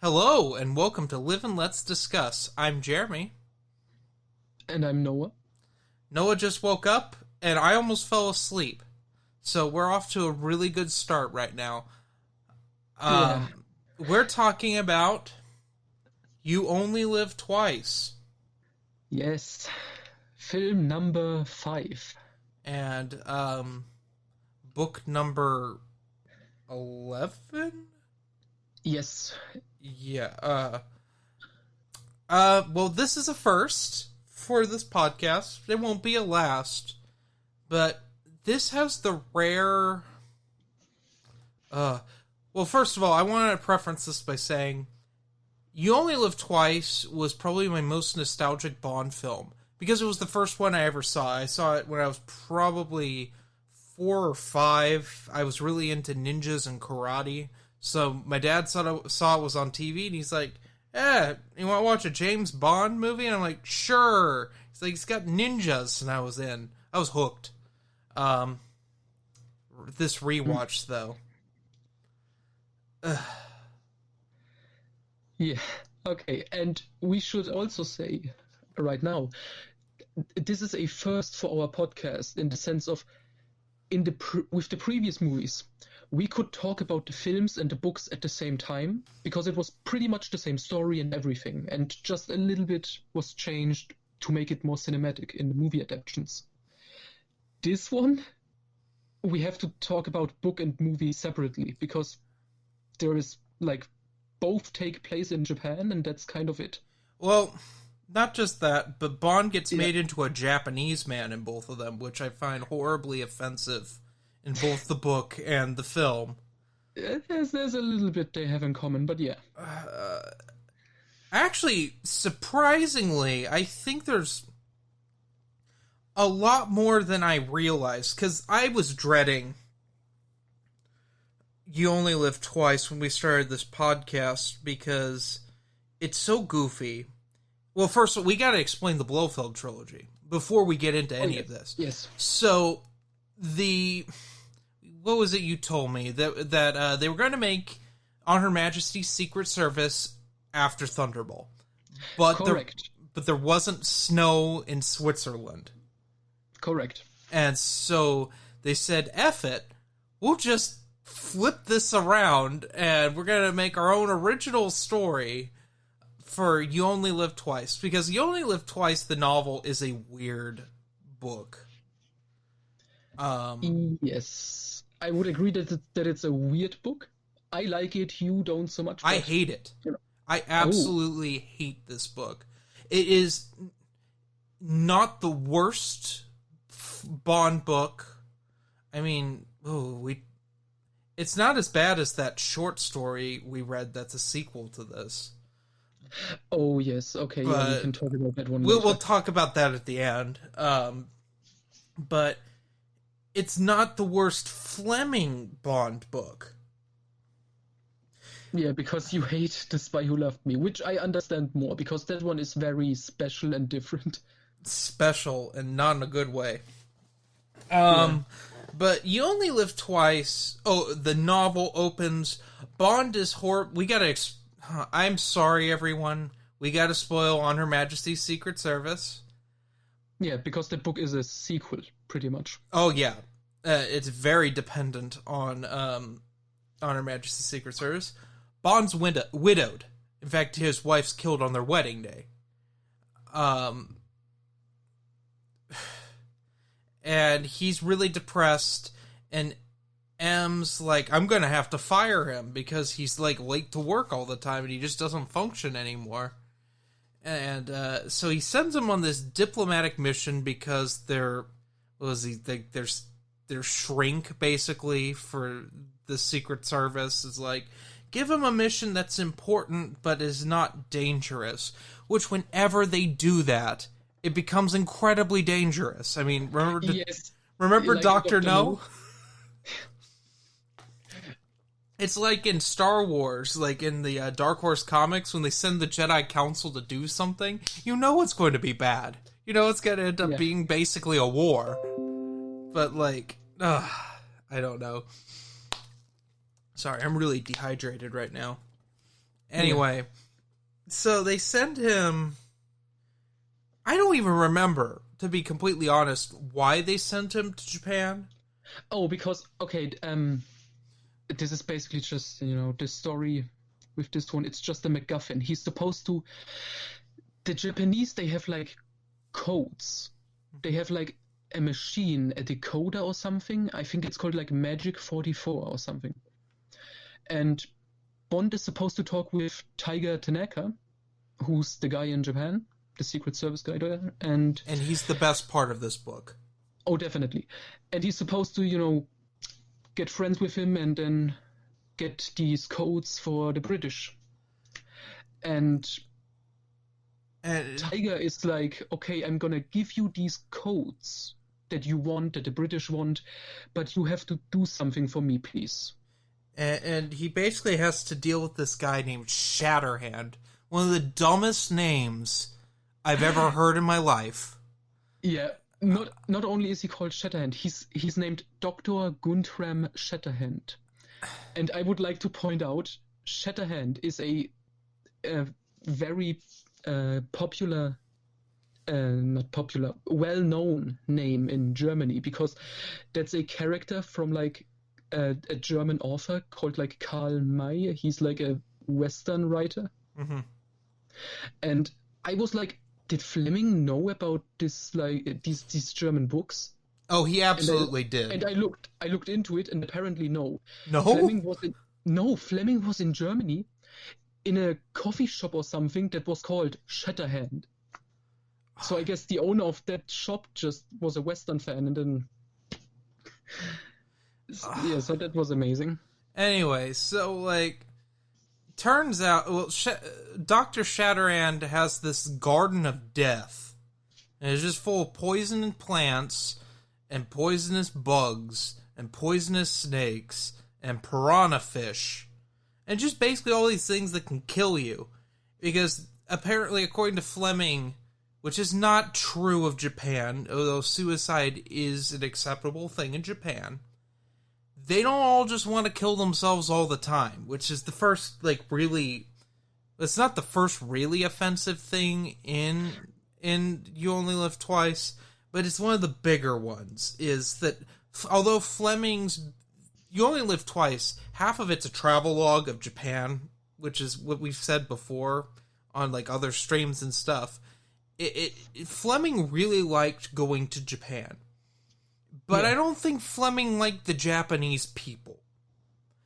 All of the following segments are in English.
Hello, and welcome to Live and Let's Discuss. I'm Jeremy. And I'm Noah. Noah just woke up, and I almost fell asleep. So we're off to a really good start right now. We're talking about You Only Live Twice. Yes. Film number 5. And, book number 11? Yes. Yeah, well, this is a first for this podcast. It won't be a last, but this has the rare, well, first of all, I want to preference this by saying You Only Live Twice was probably my most nostalgic Bond film, because it was the first one I ever saw. I saw it when I was probably 4 or 5. I was really into ninjas and karate. So my dad saw it was on TV, and he's like, you want to watch a James Bond movie? And I'm like, sure. He's like, it's got ninjas, and I was hooked. This rewatch, though. Yeah. Okay. And we should also say right now, this is a first for our podcast in the sense of, with the previous movies, we could talk about the films and the books at the same time because it was pretty much the same story and everything, and just a little bit was changed to make it more cinematic in the movie adaptations. This one, we have to talk about book and movie separately because there is, both take place in Japan, and that's kind of it. Well, not just that, but Bond gets made into a Japanese man in both of them, which I find horribly offensive in both the book and the film. There's a little bit they have in common, but yeah. Actually, surprisingly, I think there's a lot more than I realized, because I was dreading You Only Live Twice when we started this podcast, because it's so goofy. Well, first, we got to explain the Blofeld trilogy before we get into any of this. Yes. So, what was it you told me? That they were going to make On Her Majesty's Secret Service after Thunderball. But correct. But there wasn't snow in Switzerland. Correct. And so they said, F it, we'll just flip this around, and we're going to make our own original story for You Only Live Twice. Because You Only Live Twice, the novel, is a weird book. Yes. I would agree that it's a weird book. I like it, you don't so much. I hate it. I absolutely hate this book. It is not the worst Bond book. I mean, it's not as bad as that short story we read that's a sequel to this. Oh, yes. Okay, but we can talk about that one. We'll talk about that at the end. But it's not the worst Fleming Bond book. Yeah, because you hate The Spy Who Loved Me, which I understand more, because that one is very special and different. Special, and not in a good way. But You Only Live Twice. Oh, the novel opens. Bond is horrible. I'm sorry, everyone. We gotta spoil On Her Majesty's Secret Service. Yeah, because the book is a sequel, pretty much. Oh, yeah. It's very dependent on Her Majesty's Secret Service. Bond's widowed. In fact, his wife's killed on their wedding day. And he's really depressed, and M's like, I'm gonna have to fire him because he's late to work all the time and he just doesn't function anymore. And so he sends him on this diplomatic mission because their shrink basically for the Secret Service is like, give him a mission that's important but is not dangerous. Which, whenever they do that, it becomes incredibly dangerous. I mean, remember Dr. No? It's like in Star Wars, like in the Dark Horse comics, when they send the Jedi Council to do something, you know it's going to be bad. You know it's going to end up being basically a war. But, I don't know. Sorry, I'm really dehydrated right now. Anyway, so they send him... I don't even remember, to be completely honest, why they sent him to Japan. Oh, because, okay, this is basically just, the story with this one. It's just a MacGuffin. He's supposed to... The Japanese, they have, like, codes. They have, like, a machine, a decoder or something. I think it's called, like, Magic 44 or something. And Bond is supposed to talk with Tiger Tanaka, who's the guy in Japan, the Secret Service guy there. And he's the best part of this book. Oh, definitely. And he's supposed to, get friends with him and then get these codes for the British. And Tiger is like, okay, I'm gonna give you these codes that you want, that the British want, but you have to do something for me, please. And he basically has to deal with this guy named Shatterhand, one of the dumbest names I've ever heard in my life. Yeah, not only is he called Shatterhand, he's named Dr. Guntram Shatterhand. And I would like to point out, Shatterhand is a very popular, not popular, well-known name in Germany, because that's a character from like a German author called like Karl May. He's like a Western writer. Mm-hmm. And I was like, did Fleming know about this, like these German books? Oh, he absolutely did. And I looked into it, and apparently no. No? Fleming was in Germany in a coffee shop or something that was called Shatterhand. So I guess the owner of that shop just was a Western fan, and then so that was amazing. Anyway, so like, turns out, Dr. Shatterhand has this garden of death, and it's just full of poisonous plants and poisonous bugs and poisonous snakes and piranha fish, and just basically all these things that can kill you. Because apparently, according to Fleming, which is not true of Japan, although suicide is an acceptable thing in Japan, they don't all just want to kill themselves all the time, which is the first, like, really... It's not the first really offensive thing in You Only Live Twice, but it's one of the bigger ones, is that although Fleming's You Only Live Twice, half of it's a travelogue of Japan, which is what we've said before on, like, other streams and stuff. Fleming really liked going to Japan. But yeah. I don't think Fleming liked the Japanese people.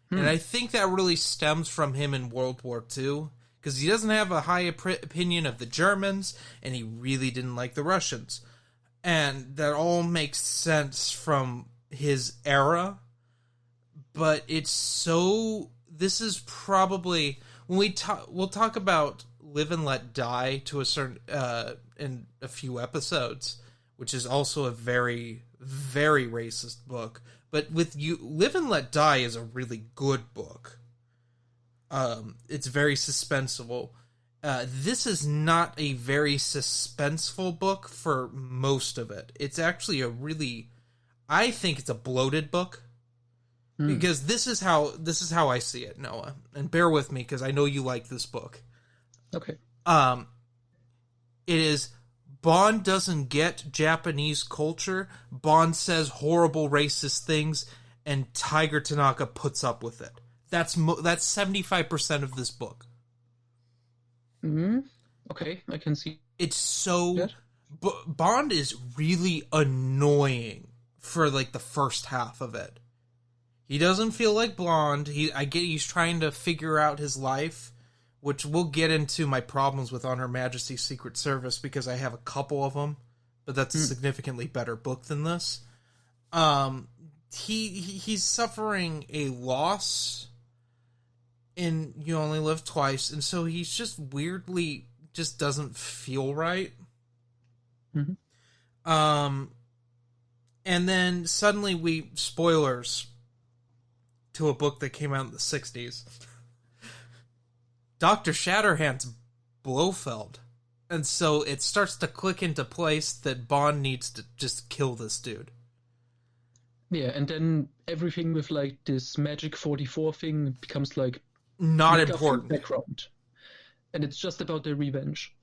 And I think that really stems from him in World War II, because he doesn't have a high opinion of the Germans, and he really didn't like the Russians. And that all makes sense from his era, but it's so... This is probably... When we'll talk about Live and Let Die to a certain... in a few episodes, which is also a very... very racist book, but with you, Live and Let Die is a really good book. It's very suspenseful. This is not a very suspenseful book for most of it. It's actually I think it's a bloated book, because this is how I see it, Noah. And bear with me, because I know you like this book. Okay. It is. Bond doesn't get Japanese culture. Bond says horrible racist things, and Tiger Tanaka puts up with it. That's 75% of this book. Mm-hmm. Okay, I can see. It's so... Bond is really annoying for, like, the first half of it. He doesn't feel like Blonde. I get he's trying to figure out his life, which we'll get into my problems with On Her Majesty's Secret Service, because I have a couple of them, but that's a significantly better book than this. He's suffering a loss in You Only Live Twice, and so he's just weirdly just doesn't feel right. Mm-hmm. And then suddenly spoilers to a book that came out in the 60s. Dr. Shatterhand's Blofeld. And so it starts to click into place that Bond needs to just kill this dude. Yeah, and then everything with, like, this Magic 44 thing becomes, like... Not important. Background. and it's just about their revenge.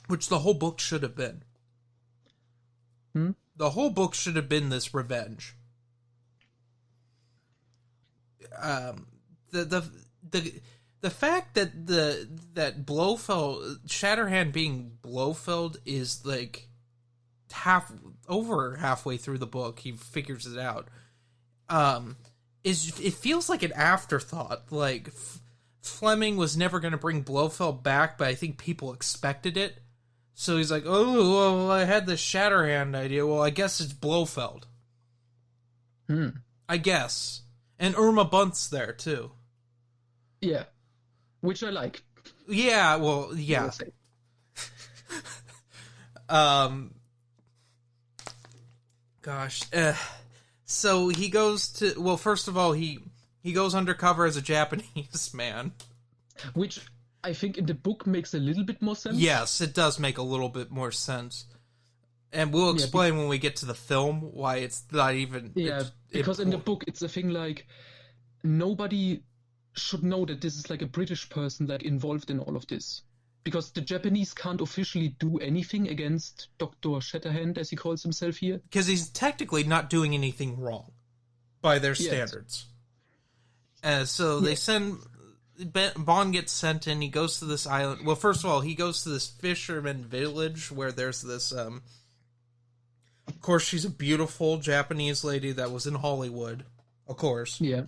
Which the whole book should have been. The whole book should have been this revenge. The fact that that Blofeld, Shatterhand being Blofeld is like halfway through the book, he figures it out. It feels like an afterthought. Like Fleming was never going to bring Blofeld back, but I think people expected it. So he's like, oh, well, I had this Shatterhand idea. Well, I guess it's Blofeld. I guess. And Irma Bunt's there, too. Yeah. Which I like. Yeah, well, yeah. Gosh. So he goes to... Well, first of all, he goes undercover as a Japanese man. Which I think in the book makes a little bit more sense. Yes, it does make a little bit more sense. And we'll explain when we get to the film why it's not even... Yeah, because in the book it's a thing like nobody should know that this is like a British person like involved in all of this. Because the Japanese can't officially do anything against Dr. Shatterhand, as he calls himself here. Because he's technically not doing anything wrong by their standards. So they send... Bond gets sent in, he goes to this island. Well, first of all, he goes to this fisherman village where there's this... Of course, she's a beautiful Japanese lady that was in Hollywood. Of course. Yeah.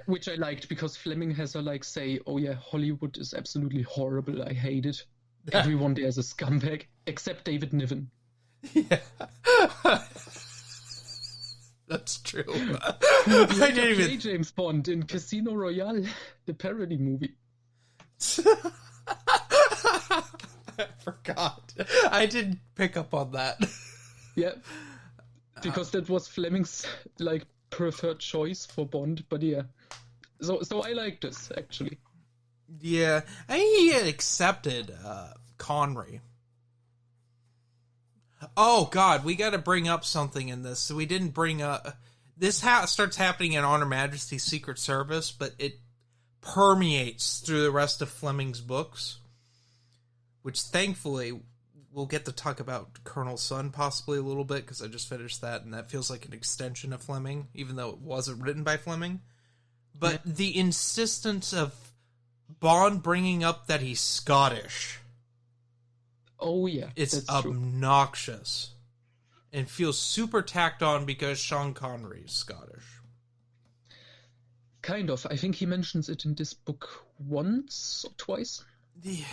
Which I liked, because Fleming has her like say, oh yeah, Hollywood is absolutely horrible, I hate it. Everyone there is a scumbag, except David Niven. Yeah. That's true. I didn't even... James Bond in Casino Royale, the parody movie. I forgot. I didn't pick up on that. Yeah. Because that was Fleming's like preferred choice for Bond, but yeah. So I like this, actually. Yeah. I think he had accepted Connery. Oh, God, we got to bring up something in this. So we didn't bring up... This starts happening in On Her Majesty's Secret Service, but it permeates through the rest of Fleming's books, which thankfully we'll get to talk about Colonel Sun possibly a little bit, because I just finished that, and that feels like an extension of Fleming, even though it wasn't written by Fleming. But the insistence of Bond bringing up that he's Scottish... Oh, yeah. It's obnoxious. True. And feels super tacked on because Sean Connery is Scottish. Kind of. I think he mentions it in this book once or twice. Yeah.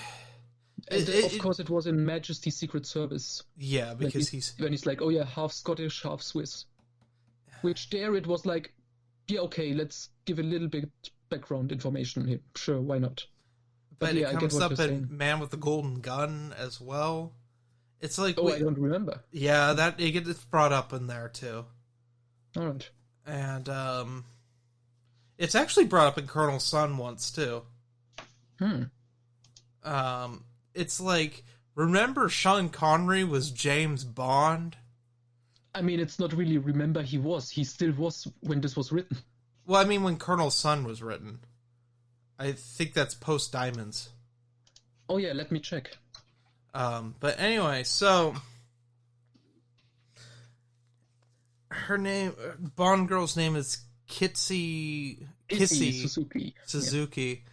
Of course, it was in Majesty's Secret Service. Yeah, because when he's like, oh yeah, half Scottish, half Swiss. Which there it was like, yeah, okay, let's give a little bit background information here. Sure, why not? But yeah, it comes up in Man with the Golden Gun as well. It's like... I don't remember. Yeah, it gets brought up in there, too. Alright. And, it's actually brought up in Colonel Sun once, too. It's like, remember Sean Connery was James Bond? I mean, it's not really remember he was. He still was when this was written. Well, I mean, when Colonel Sun was written. I think that's post Diamonds. Oh yeah, let me check. But anyway, so her name, Bond girl's name is Kissy Suzuki.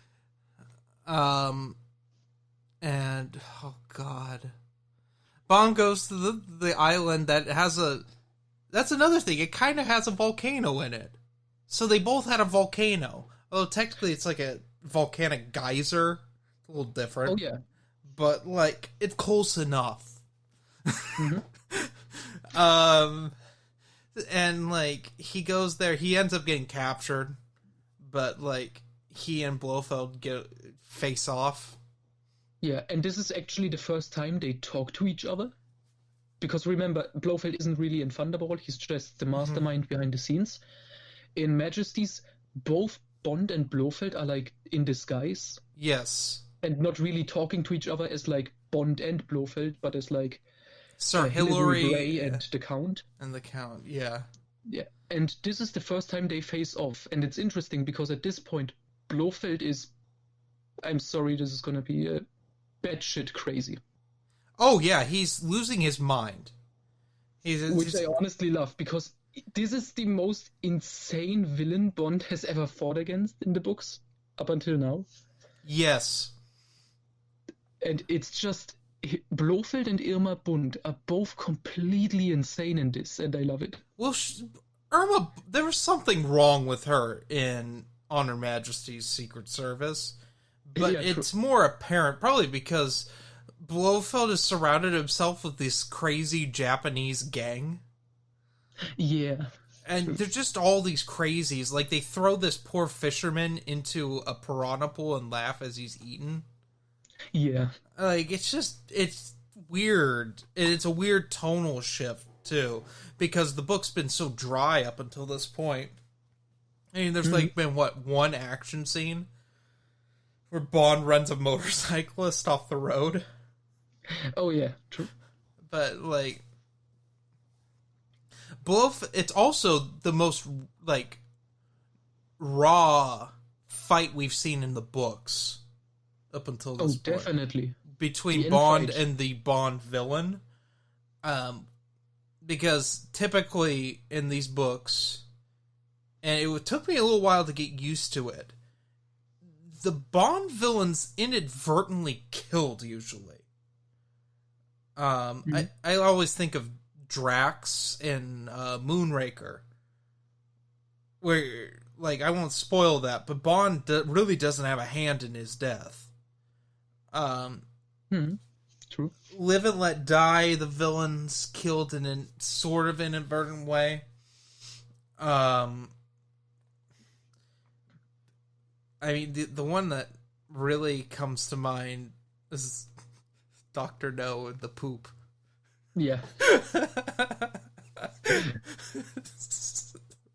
Yeah. And oh god, Bond goes to the island that has that's another thing. It kind of has a volcano in it. So they both had a volcano. Although technically it's like a volcanic geyser. A little different. Oh, yeah. But, like, it's close enough. Mm-hmm. And, like, he goes there. He ends up getting captured. But, like, he and Blofeld face off. Yeah, and this is actually the first time they talk to each other. Because remember, Blofeld isn't really in Thunderball. He's just the mastermind behind the scenes. In Majesty's, both Bond and Blofeld are like in disguise. Yes. And not really talking to each other as like Bond and Blofeld, but as like Sir Hilary Grey and the Count. And the Count, yeah. Yeah. And this is the first time they face off. And it's interesting because at this point, Blofeld is I'm sorry, this is gonna be batshit crazy. Oh yeah, he's losing his mind. Which I honestly love, because this is the most insane villain Bond has ever fought against in the books up until now. Yes. And it's just, Blofeld and Irma Bunt are both completely insane in this, and I love it. Well, Irma, there was something wrong with her in On Her Majesty's Secret Service, but Yeah, it's more apparent probably because Blofeld has surrounded himself with this crazy Japanese gang. Yeah. And they're just all these crazies. Like, they throw this poor fisherman into a piranha pool and laugh as he's eaten. Yeah. Like, it's weird. And it's a weird tonal shift, too. Because the book's been so dry up until this point. I mean, there's, been, one action scene? Where Bond runs a motorcyclist off the road. Oh, yeah. True. But, like... it's also the most, like, raw fight we've seen in the books up until this point. Definitely. Between Bond and the Bond villain. Because typically in these books, and it took me a little while to get used to it, the Bond villains inadvertently killed, usually. I always think of Drax and Moonraker, where, like, I won't spoil that, but Bond really doesn't have a hand in his death. True. Live and Let Die, the villain's killed in a sort of inadvertent way. I mean, the one that really comes to mind is Dr. No and the poop. Yeah.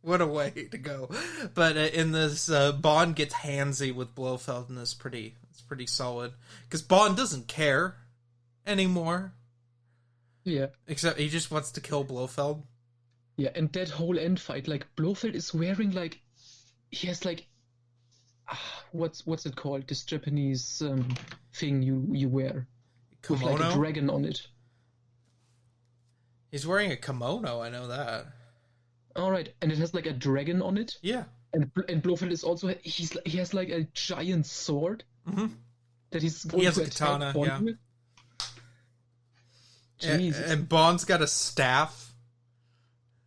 What a way to go. But in this, Bond gets handsy with Blofeld, and it's pretty solid. Because Bond doesn't care anymore. Yeah. Except he just wants to kill Blofeld. Yeah, and that whole end fight, like, Blofeld is wearing, like, he has, like, what's it called? This Japanese thing you wear. Kimono? With, like, a dragon on it. He's wearing a kimono, I know that. Alright, and it has, like, a dragon on it? Yeah. And Blofeld is also, he has, like, a giant sword. Mm-hmm. That he's going has to a katana, Bond yeah. with. Jesus. And Bond's got a staff.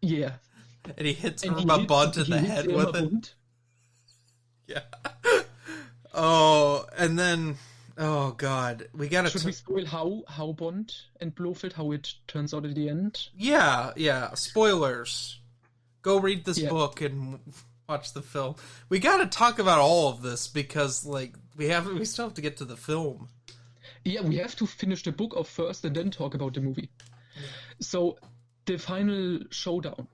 Yeah. And he hits Irma Bunt in the head with it. Yeah. Oh, and then... Oh, God. We gotta... Should we spoil how Bond and Blofeld, how it turns out at the end? Yeah. Spoilers. Go read this book and watch the film. We gotta talk about all of this because, like, we still have to get to the film. Yeah, we have to finish the book off first and then talk about the movie. So, the final showdown.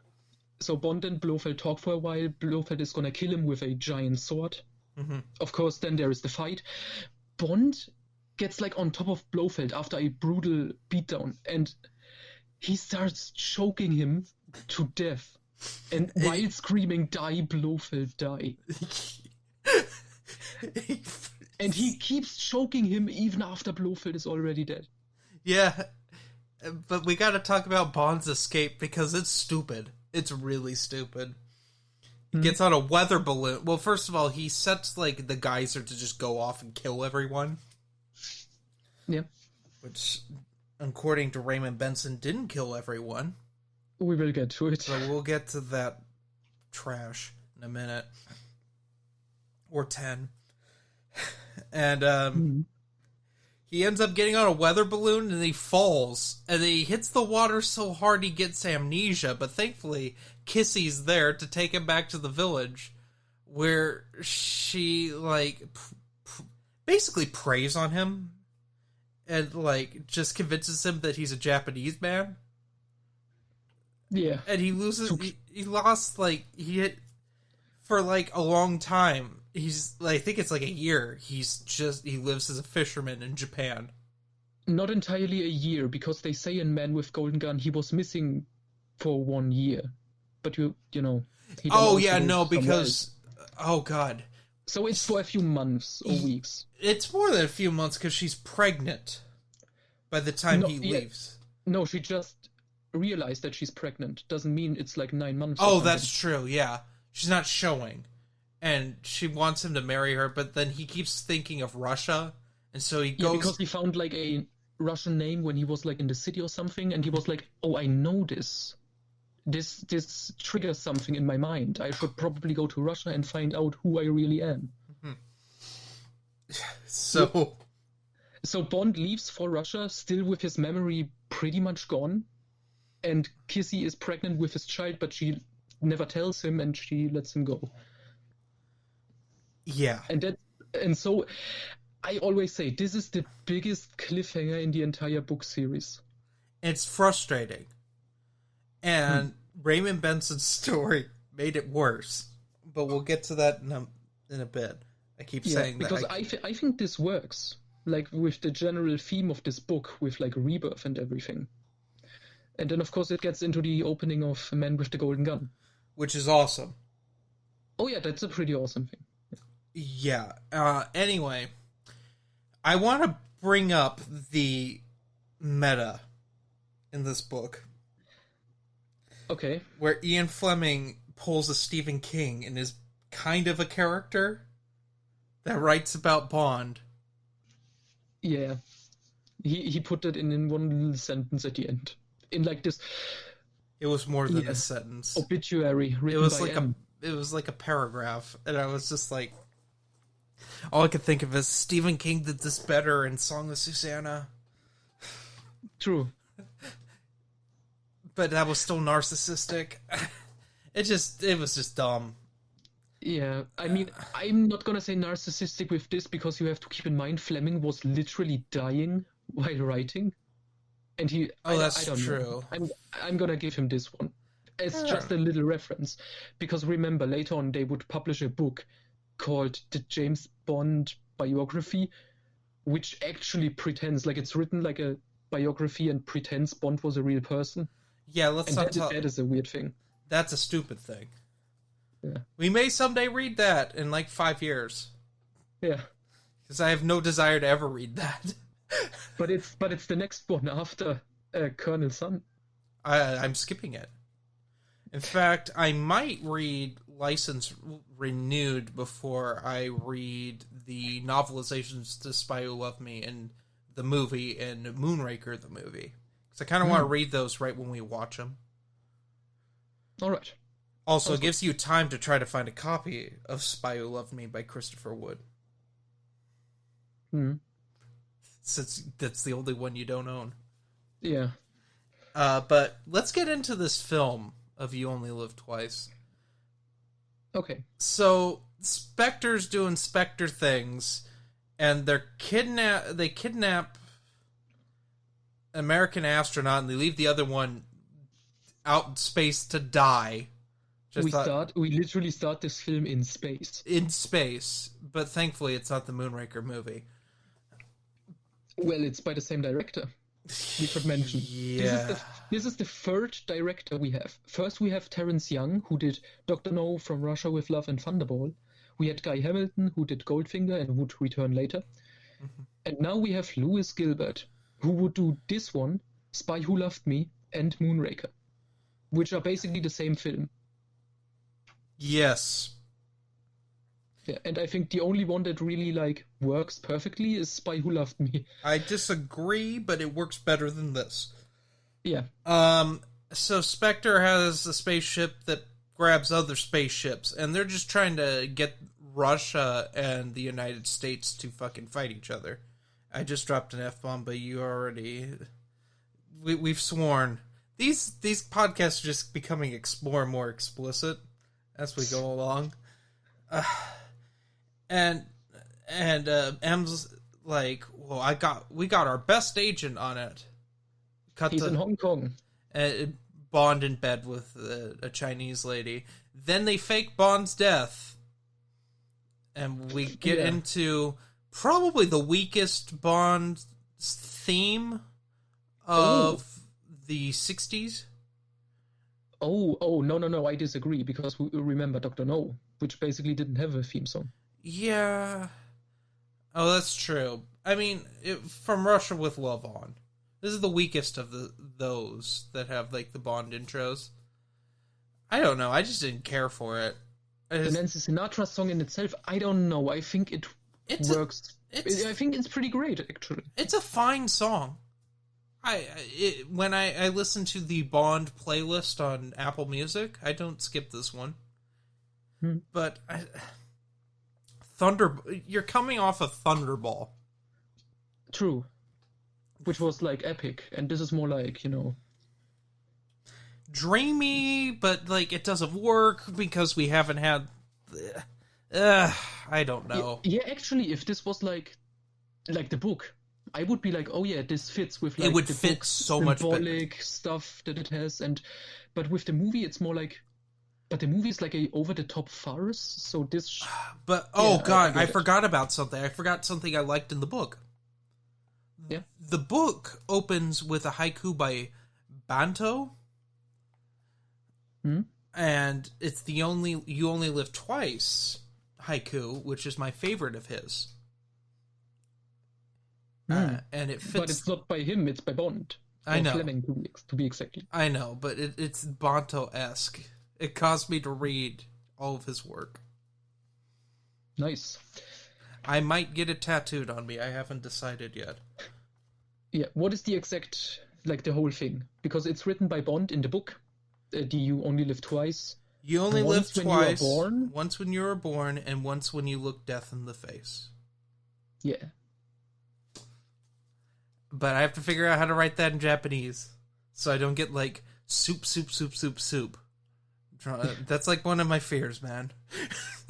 So Bond and Blofeld talk for a while. Blofeld is gonna kill him with a giant sword. Mm-hmm. Of course, then there is the fight. Bond gets, like, on top of Blofeld after a brutal beatdown, and he starts choking him to death. And while screaming, "Die, Blofeld, die!" And he keeps choking him even after Blofeld is already dead. Yeah, but we gotta talk about Bond's escape because it's stupid. It's really stupid. He gets on a weather balloon. Well, first of all, he sets, like, the geyser to just go off and kill everyone. Yeah. Which, according to Raymond Benson, didn't kill everyone. We will get to it. So we'll get to that trash in a minute. Or 10. And, he ends up getting on a weather balloon and he falls. And he hits the water so hard he gets amnesia. But thankfully, Kissy's there to take him back to the village. Where she, like, basically preys on him. And, like, just convinces him that he's a Japanese man. Yeah. And he loses... He lost, like... For, like, a long time... He's, like, I think it's like a year. He lives as a fisherman in Japan. Not entirely a year, because they say in Man with Golden Gun he was missing for 1 year. But you know. Oh, yeah, no, because... Oh, God. So it's for a few months or weeks. It's more than a few months because she's pregnant by the time he leaves. No, she just realized that she's pregnant. Doesn't mean it's like 9 months. Oh, that's true, yeah. She's not showing. And she wants him to marry her, but then he keeps thinking of Russia, and so he goes... Yeah, because he found like a Russian name when he was like in the city or something, and he was like, oh, I know this. This triggers something in my mind. I should probably go to Russia and find out who I really am. So Bond leaves for Russia, still with his memory pretty much gone, and Kissy is pregnant with his child, but she never tells him, and she lets him go. Yeah. And so I always say this is the biggest cliffhanger in the entire book series. It's frustrating. And Raymond Benson's story made it worse. But we'll get to that in a bit. I keep saying that. Because I think this works. Like with the general theme of this book, with like rebirth and everything. And then of course it gets into the opening of Man with the Golden Gun. Which is awesome. Oh yeah, that's a pretty awesome thing. Yeah. Anyway, I want to bring up the meta in this book. Okay. Where Ian Fleming pulls a Stephen King and is kind of a character that writes about Bond. Yeah. He put that in one little sentence at the end. In like this... It was more than a sentence. Obituary written by M. It was like a paragraph, and I was just like... All I could think of is Stephen King did this better in Song of Susanna. True. But that was still narcissistic. It was just dumb. Yeah, I mean, I'm not gonna say narcissistic with this because you have to keep in mind Fleming was literally dying while writing. And he... that's I don't true. know. I'm gonna give him this one. It's just a little reference. Because remember, later on they would publish a book called The James Bond Biography, which actually pretends, like it's written like a biography and pretends Bond was a real person. Yeah, let's not talk... That is a weird thing. That's a stupid thing. Yeah. We may someday read that in like 5 years. Yeah. Because I have no desire to ever read that. But it's the next one after Colonel Sun. I'm skipping it. In fact, I might read License Renewed before I read the novelizations to Spy Who Loved Me and the movie and Moonraker the movie. Because I kind of want to read those right when we watch them. All right. Also, it gives you time to try to find a copy of Spy Who Loved Me by Christopher Wood. Since that's the only one you don't own. Yeah. But let's get into this film of You Only Live Twice. Okay. So, Spectre's doing Spectre things, and they kidnap American astronaut, and they leave the other one out in space to die. We literally start this film in space. In space, but thankfully it's not the Moonraker movie. Well, it's by the same director. We could mention. Yeah. This is the third director we have. First we have Terence Young, who did Dr. No, From Russia with Love, and Thunderball. We had Guy Hamilton, who did Goldfinger and would return later. And now we have Lewis Gilbert, who would do this one, Spy Who Loved Me, and Moonraker, which are basically the same film. Yes. Yeah, and I think the only one that really works perfectly is Spy Who Loved Me. I disagree, but it works better than this. Yeah. So Spectre has a spaceship that grabs other spaceships, and they're just trying to get Russia and the United States to fucking fight each other. I just dropped an F-bomb, but you already... We've sworn. These podcasts are just becoming more and more explicit as we go along. And M's like, well, we got our best agent on it. He's in Hong Kong. Bond in bed with a Chinese lady. Then they fake Bond's death. And we get into probably the weakest Bond theme of the 60s. Oh, no, I disagree, because we remember Dr. No, which basically didn't have a theme song. Yeah. Oh, that's true. I mean, From Russia with Love on. This is the weakest of those that have, like, the Bond intros. I don't know. I just didn't care for it. The Nancy Sinatra song in itself, I don't know. I think it works. I think it's pretty great, actually. It's a fine song. When I listen to the Bond playlist on Apple Music, I don't skip this one. But you're coming off of Thunderball. True. Which was, like, epic. And this is more like, dreamy, but, like, it doesn't work because we haven't had... I don't know. Yeah, actually, if this was, like the book, I would be like, oh yeah, this fits with, like, it would the fit so much better. Symbolic stuff that it has. But with the movie, it's more like... But the movie is like a over-the-top farce, so this... But, I forgot about something. I forgot something I liked in the book. Yeah. The book opens with a haiku by Banto. And it's the You Only Live Twice haiku, which is my favorite of his. And it fits... But it's not by him, it's by Bond. I know. Fleming, to be exactly. I know, but it's Banto-esque. It caused me to read all of his work. Nice. I might get it tattooed on me. I haven't decided yet. Yeah, what is the exact, like, the whole thing? Because it's written by Bond in the book. You only live twice. You only live twice. When you are born. Once when you were born, and once when you look death in the face. Yeah. But I have to figure out how to write that in Japanese. So I don't get, like, soup. That's, like, one of my fears, man.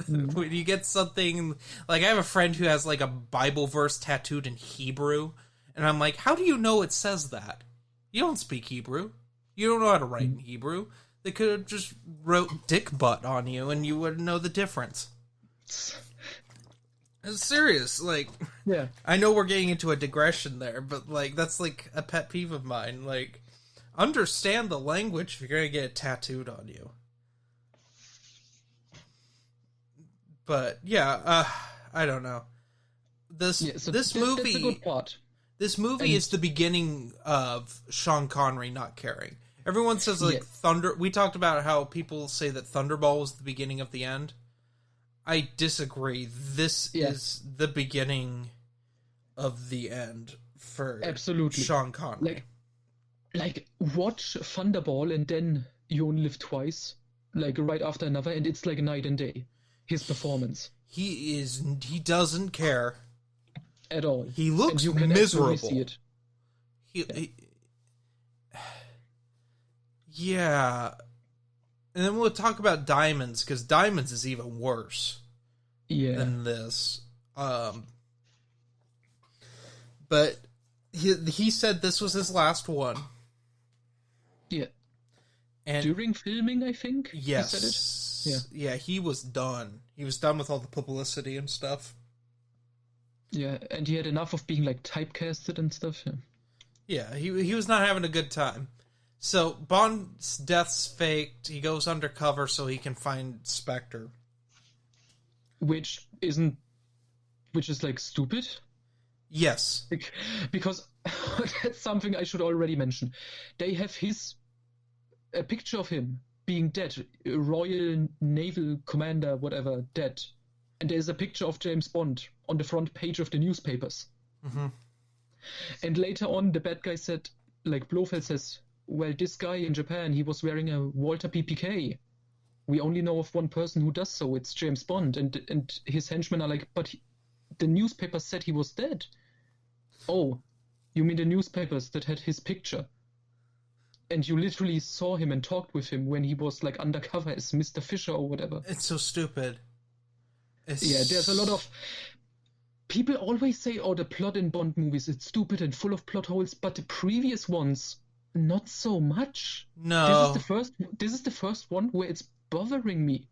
When you get something... Like, I have a friend who has, like, a Bible verse tattooed in Hebrew. And I'm like, how do you know it says that? You don't speak Hebrew. You don't know how to write in Hebrew. They could have just wrote dick butt on you and you wouldn't know the difference. It's serious. Like, yeah. I know we're getting into a digression there, but, like, that's, like, a pet peeve of mine. Like, understand the language if you're going to get it tattooed on you. But yeah, I don't know. This movie. That's a good part. This movie is the beginning of Sean Connery not caring. Everyone says, like, Thunder. We talked about how people say that Thunderball was the beginning of the end. I disagree. This is the beginning of the end for absolutely Sean Connery. Like watch Thunderball and then You Only Live Twice, like right after another, and it's like night and day. His performance. He doesn't care at all. He looks miserable. See it. Yeah. And then we'll talk about Diamonds, because Diamonds is even worse than this. But he said this was his last one. Yeah. And during filming, I think? Yes. He said it? Yeah, he was done. He was done with all the publicity and stuff. Yeah, and he had enough of being, like, typecasted and stuff. Yeah, he was not having a good time. So, Bond's death's faked. He goes undercover so he can find Spectre. Which is, like, stupid. Yes. Because that's something I should already mention. They have a picture of him being dead, Royal Naval Commander, whatever, dead. And there's a picture of James Bond on the front page of the newspapers. Mm-hmm. And later on, the bad guy said, like, Blofeld says, well, this guy in Japan, he was wearing a Walter PPK. We only know of one person who does so, it's James Bond. And his henchmen are like, but the newspaper said he was dead. Oh, you mean the newspapers that had his picture? And you literally saw him and talked with him when he was, like, undercover as Mr. Fisher or whatever. It's so stupid. There's a lot of... People always say, oh, the plot in Bond movies, it's stupid and full of plot holes, but the previous ones, not so much. No. This is the first one where it's bothering me.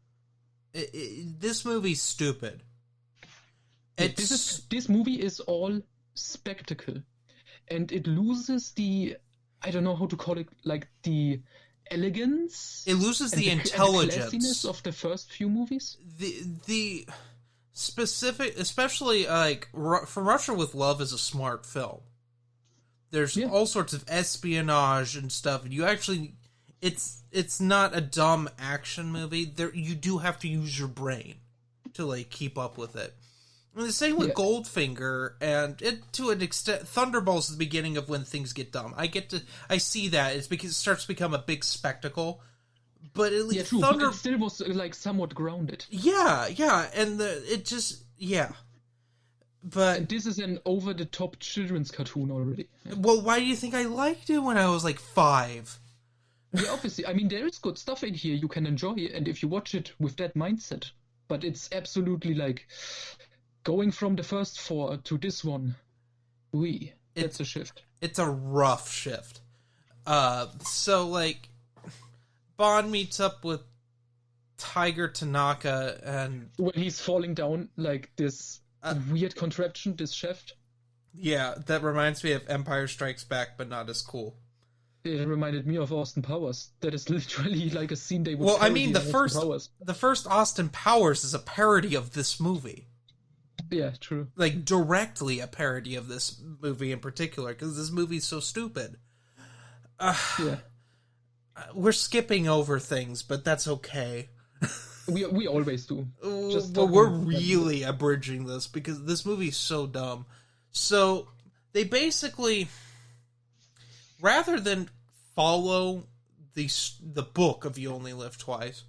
This movie's stupid. This movie is all spectacle. And it loses the... I don't know how to call it, like, the elegance. It loses the intelligence. And the classiness of the first few movies. especially like From Russia with Love is a smart film. There's all sorts of espionage and stuff, and you actually, it's not a dumb action movie. There, you do have to use your brain to like keep up with it. And the same with Goldfinger, and it to an extent, Thunderball's the beginning of when things get dumb. I see that it's because it starts to become a big spectacle. But at least but it still was like somewhat grounded. Yeah, and But and this is an over-the-top children's cartoon already. Well, why do you think I liked it when I was like 5? Yeah, obviously. I mean, there is good stuff in here you can enjoy, and if you watch it with that mindset. But it's absolutely like going from the first 4 to this one. It's a shift. It's a rough shift. So like, Bond meets up with Tiger Tanaka, and when he's falling down like this weird contraption, this shaft. Yeah, that reminds me of Empire Strikes Back, but not as cool. It reminded me of Austin Powers. That is literally like a scene they would. Well, I mean, the first Austin Powers is a parody of this movie. Yeah, true. Like directly a parody of this movie in particular, because this movie's so stupid. Yeah. We're skipping over things, but that's okay. We always do. But we're really abridging this because this movie's so dumb. So they basically, rather than follow the book of You Only Live Twice,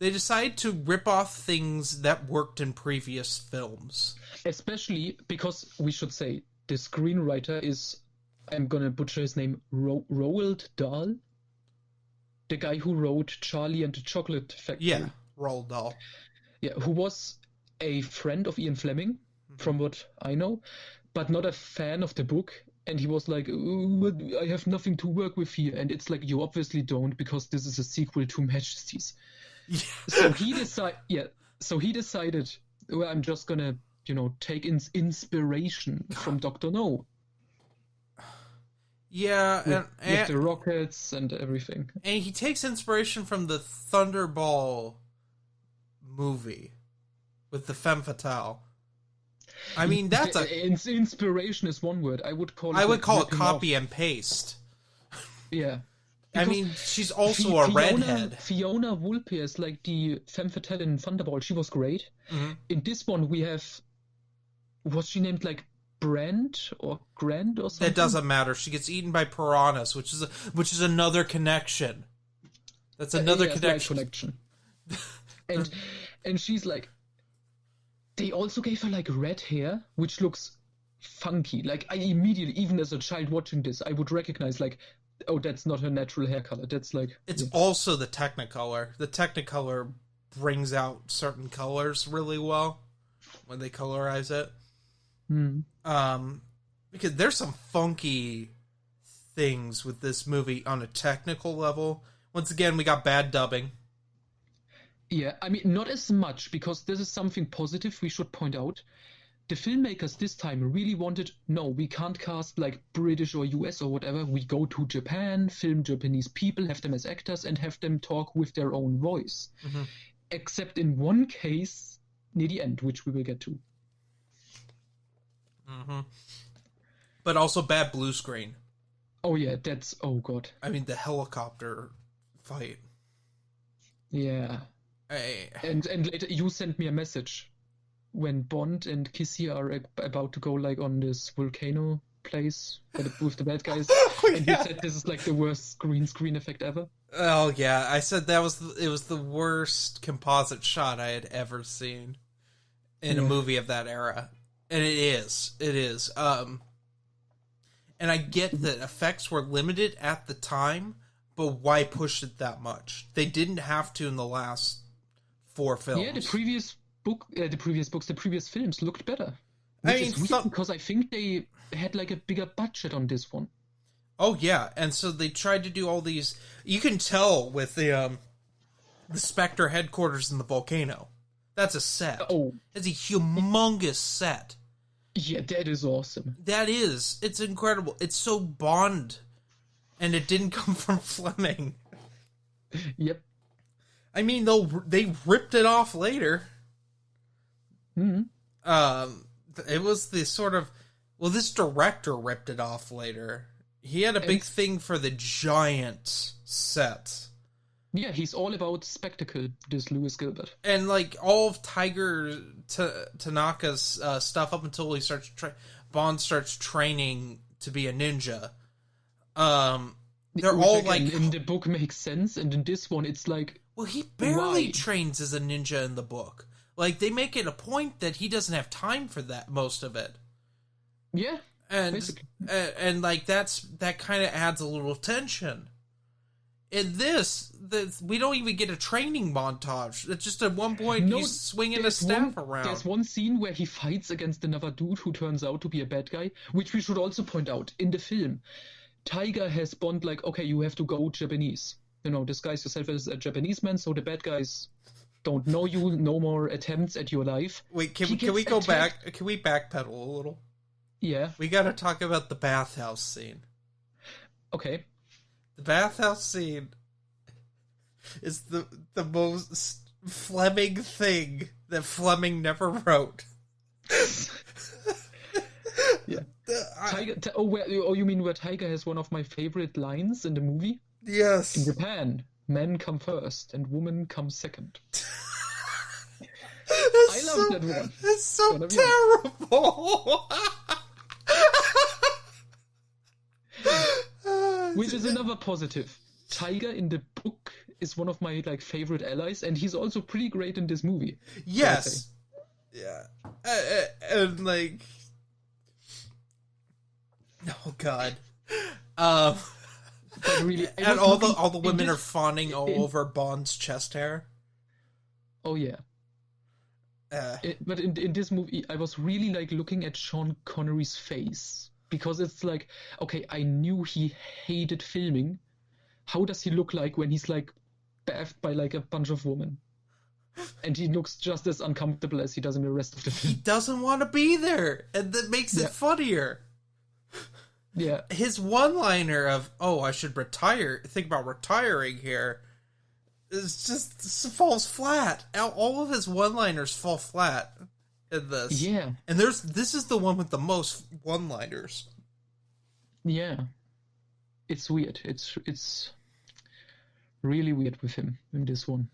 they decide to rip off things that worked in previous films. Especially because we should say the screenwriter is, I'm gonna butcher his name, Roald Dahl. The guy who wrote Charlie and the Chocolate Factory. Yeah, Roald Dahl. Yeah, who was a friend of Ian Fleming, from what I know, but not a fan of the book. And he was like, I have nothing to work with here. And it's like, you obviously don't, because this is a sequel to Majesties. Yeah. So he decided, well, I'm just gonna, take inspiration from Dr. No. Yeah, with the rockets and everything. And he takes inspiration from the Thunderball movie with the femme fatale. I mean, that's inspiration is one word. I would call it copy and paste. Yeah. I mean, she's also a redhead. Fiona Volpe is like the femme fatale in Thunderball. She was great. Mm-hmm. In this one, we have, was she named like Brand or Grand or something? That doesn't matter. She gets eaten by piranhas, which is another connection. That's another connection. And she's like, they also gave her like red hair, which looks funky. Like I immediately, even as a child watching this, I would recognize like, oh, that's not her natural hair color. That's like it's also the Technicolor. The Technicolor brings out certain colors really well when they colorize it. Because there's some funky things with this movie on a technical level. Once again, we got bad dubbing. Yeah, I mean, not as much, because this is something positive we should point out. The filmmakers this time really wanted, no, we can't cast like British or US or whatever. We go to Japan, film Japanese people, have them as actors, and have them talk with their own voice. Mm-hmm. Except in one case, near the end, which we will get to. Mm-hmm. But also bad blue screen. Oh yeah, oh god. I mean, the helicopter fight. Yeah. And later you sent me a message when Bond and Kissy are about to go like on this volcano place with the bad guys, and you said this is like the worst green screen effect ever. Oh yeah, I said it was the worst composite shot I had ever seen in a movie of that era. And it is. And I get that effects were limited at the time, but why push it that much? They didn't have to in the last 4 films. Yeah, the previous films looked better. I mean, because I think they had like a bigger budget on this one. Oh yeah, and so they tried to do all these. You can tell with the Spectre headquarters in the volcano. That's a set. Oh, it's a humongous set. Yeah, that is awesome. It's incredible. It's so Bond, and it didn't come from Fleming. Yep. I mean, they ripped it off later. It was the sort of, well, this director ripped it off later. He had a big thing for the giant set. Yeah, he's all about spectacle, this Lewis Gilbert. And, like, all of Tiger Tanaka's stuff up until he starts Bond starts training to be a ninja. They're Which, all, again, like... in the book makes sense, and in this one it's like... Well, he barely why? trains as a ninja in the book. Like, they make it a point that he doesn't have time for that, most of it. Yeah, and like, that kind of adds a little tension. In this, we don't even get a training montage. It's just at one point he's swinging a staff around. There's one scene where he fights against another dude who turns out to be a bad guy, which we should also point out. In the film, Tiger has Bond like, okay, you have to go Japanese. You know, disguise yourself as a Japanese man, so the bad guys don't know you, no more attempts at your life. Wait, can we go back? Can we backpedal a little? Yeah. We gotta talk about the bathhouse scene. Okay. The bathhouse scene is the most Fleming thing that Fleming never wrote. Yeah. You mean where Tiger has one of my favorite lines in the movie? Yes. In Japan, men come first and women come second. I love that one. It's so terrible. Which is another positive. Tiger in the book is one of my favorite allies, and he's also pretty great in this movie. Yes. Yeah. And like, oh god. But really, and all the women are fawning all over Bond's chest hair. Oh yeah. But in this movie, I was really looking at Sean Connery's face, because it's like, okay, I knew he hated filming. How does he look like when he's bathed by a bunch of women? And he looks just as uncomfortable as he does in the rest of the film. He doesn't want to be there, and that makes it funnier. Yeah. His one-liner of, oh, I should think about retiring here, falls flat. All of his one-liners fall flat in this. Yeah. And this is the one with the most one-liners. Yeah. It's weird. It's really weird with him in this one.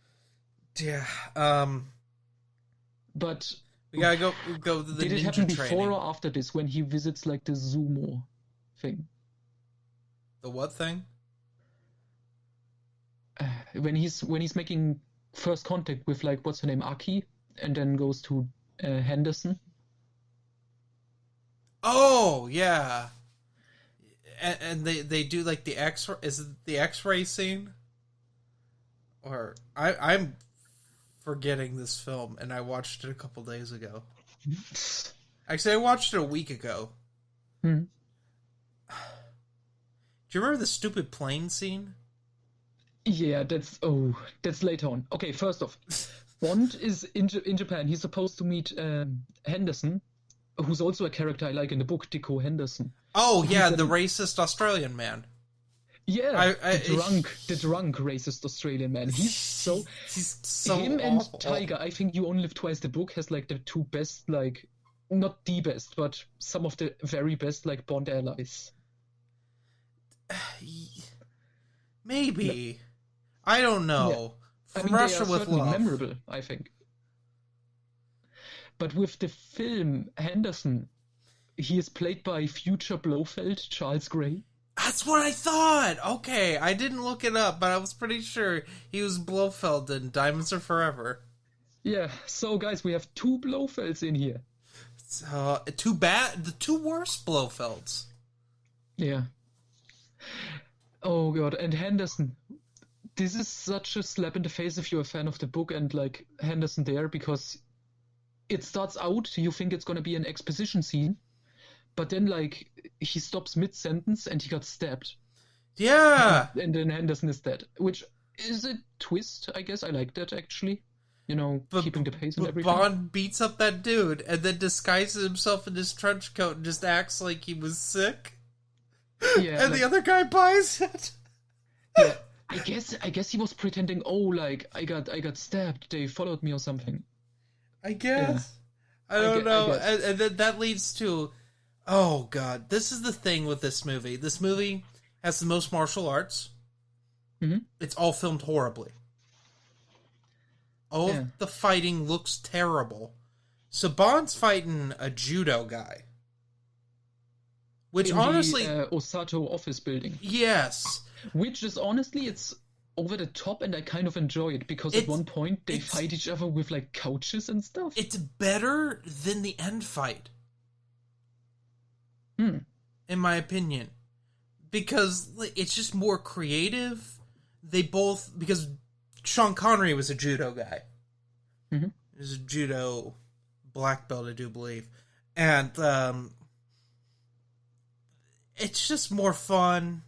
Yeah. But we gotta go to the did ninja it happen training. before or after this, when he visits the sumo thing? The what thing? When he's making first contact with what's her name, Aki, and then goes to Henderson. Oh yeah. And they do the X-ray. Is it the X-ray scene? Or I'm forgetting this film, and I watched it a couple days ago. Actually, I watched it a week ago. Hmm. Do you remember the stupid plane scene? Yeah, that's later on. Okay, first off, Bond is in Japan. He's supposed to meet Henderson, who's also a character I like in the book, Dicko Henderson. Oh yeah, the racist Australian man. Yeah, the drunk racist Australian man. He's so him awful. And Tiger. I think You Only Live Twice. The book has the two best, not the best, but some of the very best Bond allies. Maybe. I don't know. Yeah. From Russia they are with certainly Love. memorable, I think. But with the film Henderson, he is played by future Blofeld, Charles Gray. That's what I thought! Okay, I didn't look it up, but I was pretty sure he was Blofeld in Diamonds Are Forever. Yeah, so guys, we have two Blofelds in here. The two worst Blofelds. Yeah. Oh god, and Henderson. This is such a slap in the face if you're a fan of the book and Henderson there, because it starts out, you think it's gonna be an exposition scene, but then he stops mid-sentence and he got stabbed. Yeah! And then Henderson is dead, which is a twist, I guess. I like that, actually. Keeping the pace and everything. Bond beats up that dude and then disguises himself in his trench coat and just acts like he was sick. Yeah, and the other guy buys it. Yeah, I guess he was pretending, I got stabbed, they followed me or something. I guess. I don't know. And then that leads to, oh god, this is the thing with this movie. This movie has the most martial arts. Mm-hmm. It's all filmed horribly. All of the fighting looks terrible. So Bond's fighting a judo guy. Which in honestly... the Osato office building. Yes. Which is honestly, it's over the top, and I kind of enjoy it, because at one point they fight each other with like couches and stuff. It's better than the end fight. In my opinion. Because it's just more creative. They both... Because Sean Connery was a judo guy. Mm-hmm. He was a judo black belt, I do believe. And it's just more fun.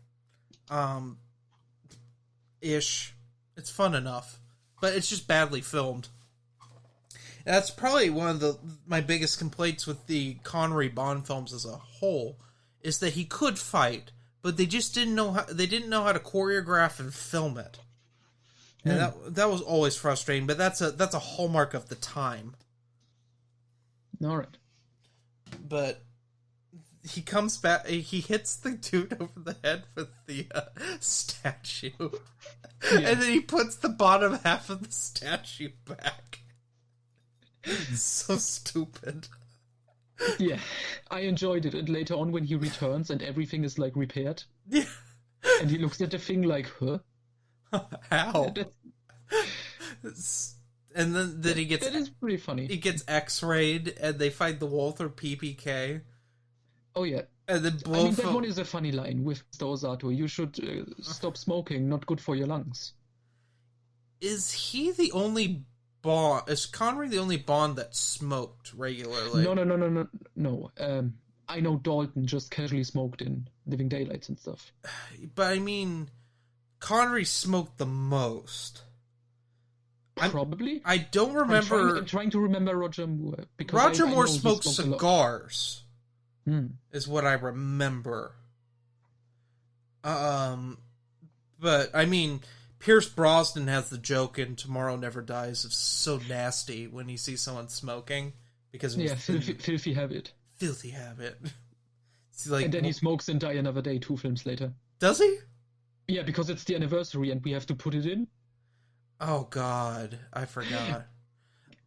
Ish. It's fun enough. But it's just badly filmed. That's probably one of my biggest complaints with the Connery Bond films as a whole, is that he could fight, but they just didn't know how to choreograph and film it. And that was always frustrating, but that's a hallmark of the time. All right. But he comes back, he hits the dude over the head with the statue. Yeah. And then he puts the bottom half of the statue back. So stupid. Yeah, I enjoyed it. And later on when he returns and everything is like repaired. Yeah. And he looks at the thing like, huh? How? And then he gets... That is pretty funny. He gets X-rayed, and they fight the wall through PPK. Oh, yeah. And then that one is a funny line with Mr. Osato. You should stop smoking, not good for your lungs. Is he the only Bond... Is Connery the only Bond that smoked regularly? No. I know Dalton just casually smoked in Living Daylights and stuff. But I mean... Connery smoked the most. Probably. I don't remember... I'm trying to remember Roger Moore. Because Roger Moore smoked cigars. Is what I remember. But, I mean, Pierce Brosnan has the joke in Tomorrow Never Dies of so nasty when he sees someone smoking. Because of filthy habit. Filthy habit. Like, and then he smokes in Die Another Day 2 films later. Does he? Yeah, because it's the anniversary and we have to put it in. Oh, God. I forgot.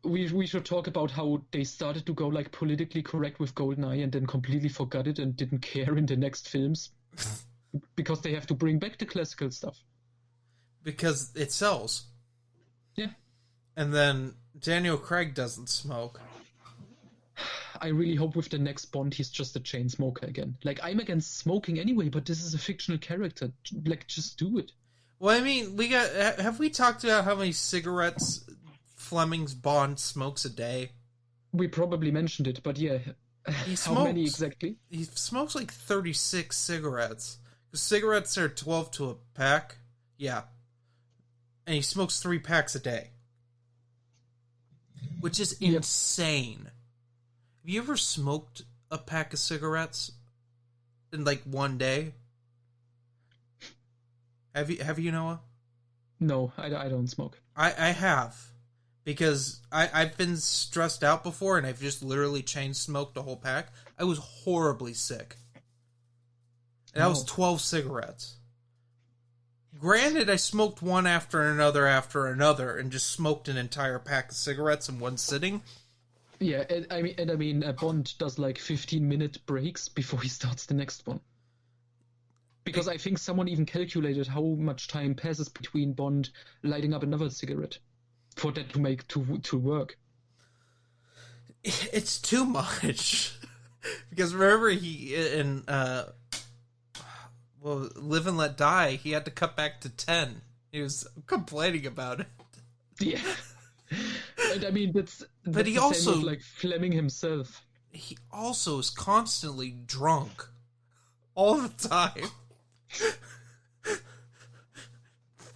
We should talk about how they started to go like politically correct with GoldenEye and then completely forgot it and didn't care in the next films. Because they have to bring back the classical stuff. Because it sells. Yeah. And then Daniel Craig doesn't smoke. I really hope with the next Bond he's just a chain smoker again. Like, I'm against smoking anyway, but this is a fictional character. Like, just do it. Well, I mean, have we talked about how many cigarettes Fleming's Bond smokes a day? We probably mentioned it, but yeah. How many exactly? He smokes like 36 cigarettes. Because cigarettes are 12 to a pack. Yeah. And he smokes 3 packs a day. Which is insane. Have you ever smoked a pack of cigarettes in like one day? Have you, Noah? No, I don't smoke. I have. Because I've been stressed out before and I've just literally chain smoked a whole pack. I was horribly sick. And that was 12 cigarettes. Granted, I smoked one after another and just smoked an entire pack of cigarettes in one sitting. Yeah, I mean, Bond does like 15-minute breaks before he starts the next one. Because I think someone even calculated how much time passes between Bond lighting up another cigarette for that to make to work. It's too much. Because remember in Live and Let Die, he had to cut back to 10. He was complaining about it. Yeah. And I mean, that's but he the also same with, like, Fleming himself. He also is constantly drunk all the time.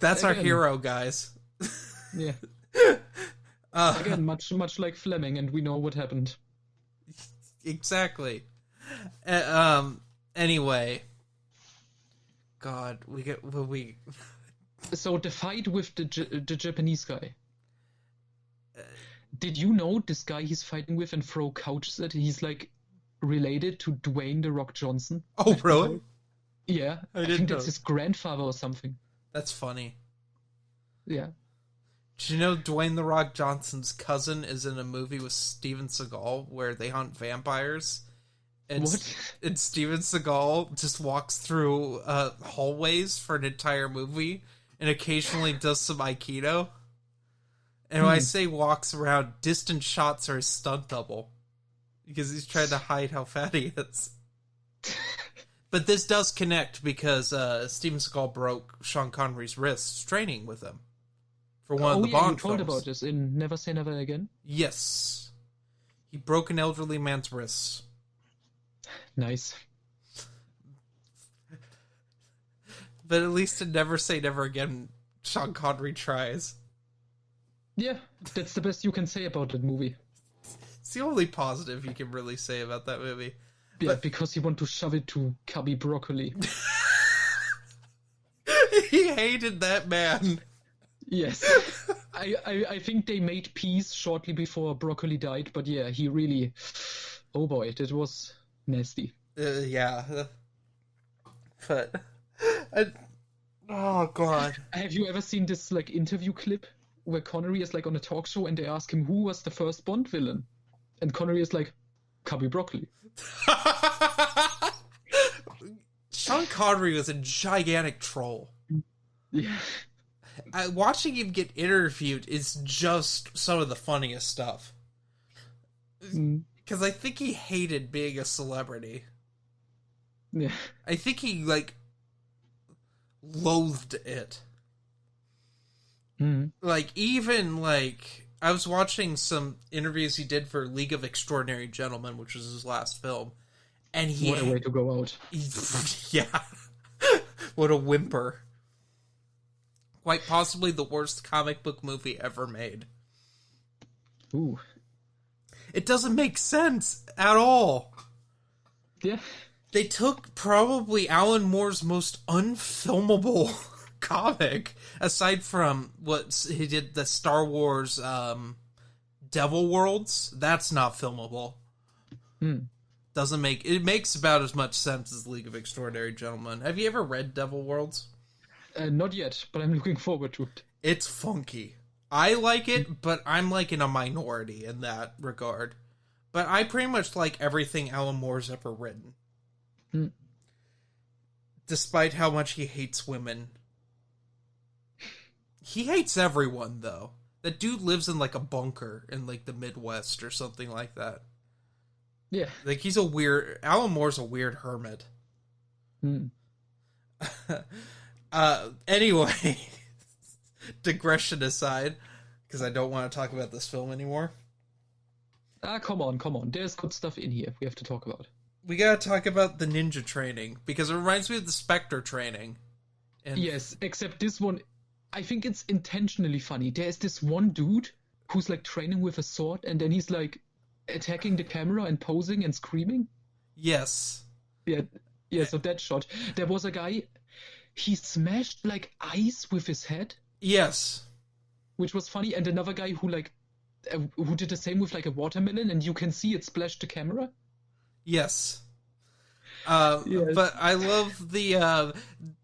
That's our hero, guys. Yeah. Again, much like Fleming, and we know what happened. Exactly. Anyway, God, we. So the fight with the Japanese guy. did you know this guy he's fighting with and throw couches at? He's like related to Dwayne The Rock Johnson. Oh, really? Yeah, I think that's his grandfather or something. That's funny. Yeah. Did you know Dwayne The Rock Johnson's cousin is in a movie with Steven Seagal where they hunt vampires? And What? And Steven Seagal just walks through hallways for an entire movie and occasionally does some Aikido. And when I say walks around, distant shots are his stunt double. Because he's trying to hide how fat he is. But this does connect because Steven Seagal broke Sean Connery's wrists training with him for one of the Bond you told films. about this in Never Say Never Again? Yes. He broke an elderly man's wrists. Nice. But at least in Never Say Never Again, Sean Connery tries. Yeah, that's the best you can say about that movie. It's the only positive you can really say about that movie. Yeah, because you want to shove it to Cubby Broccoli. He hated that man. Yes. I think they made peace shortly before Broccoli died, but yeah, he really... Oh boy, that was nasty. Yeah. But... oh, God. Have you ever seen this like interview clip where Connery is like on a talk show and they ask him who was the first Bond villain? And Connery is like, Cubby Broccoli. Sean Connery was a gigantic troll. Yeah. Watching him get interviewed is just some of the funniest stuff. Because I think he hated being a celebrity. Yeah. I think he, like, loathed it. Like, even, like, I was watching some interviews he did for League of Extraordinary Gentlemen, which was his last film. And he... What a way to go out. Yeah. What a whimper. Quite possibly the worst comic book movie ever made. Ooh. It doesn't make sense at all. Yeah. They took probably Alan Moore's most unfilmable comic, aside from what he did, the Star Wars Devil Worlds. That's not filmable. Doesn't make... It makes about as much sense as League of Extraordinary Gentlemen. Have you ever read Devil Worlds? Not yet, but I'm looking forward to it. It's funky. I like it, but I'm like in a minority in that regard. But I pretty much like everything Alan Moore's ever written. Despite how much he hates women. He hates everyone, though. That dude lives in like a bunker in like the Midwest or something like that. Yeah. Like he's a weird... Alan Moore's a weird hermit. Anyway, digression aside, because I don't want to talk about this film anymore. Come on. There's good stuff in here we have to talk about. We gotta talk about the ninja training, because it reminds me of the Spectre training. And yes, except this one, I think it's intentionally funny. There's this one dude who's like training with a sword, and then he's like attacking the camera and posing and screaming. Yes. Yeah, so that shot. There was a guy... He smashed, like, ice with his head. Yes. Which was funny. And another guy who, like, who did the same with, like, a watermelon, and you can see it splash the camera. Yes. Yes. But I love the...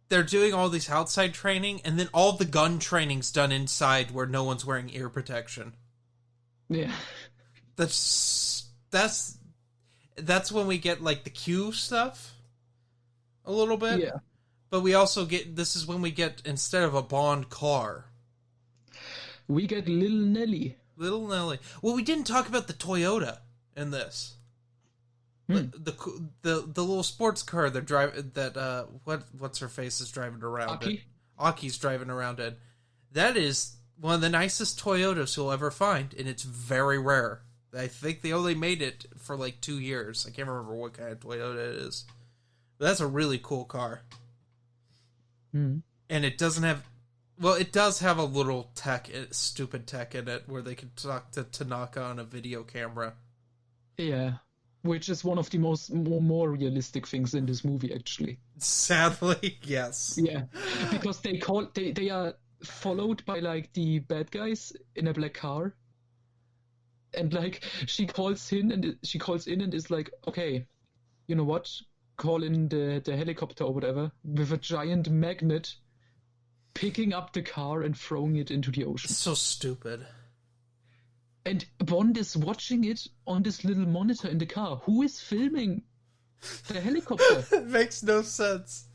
they're doing all this outside training, and then all the gun training's done inside where no one's wearing ear protection. Yeah. That's when we get, like, the Q stuff. A little bit. Yeah. But we also get... This is when we get, instead of a Bond car... We get Little Nelly. Little Nelly. Well, we didn't talk about the Toyota in this. The little sports car they're driving... That, what's her face is driving around Aki? it. Aki's driving around it. That is one of the nicest Toyotas you'll ever find, and it's very rare. I think they only made it for, like, 2 years. I can't remember what kind of Toyota it is. But that's a really cool car. And it doesn't have... Well, it does have a little stupid tech in it, where they can talk to Tanaka on a video camera. Yeah. Which is one of the more realistic things in this movie, actually. Sadly, yes. Yeah. Because they are followed by, like, the bad guys in a black car. And like she calls in and is like, okay, you know what? Call in the helicopter or whatever with a giant magnet, picking up the car and throwing it into the ocean. It's so stupid. And Bond is watching it on this little monitor in the car. Who is filming the helicopter? It makes no sense.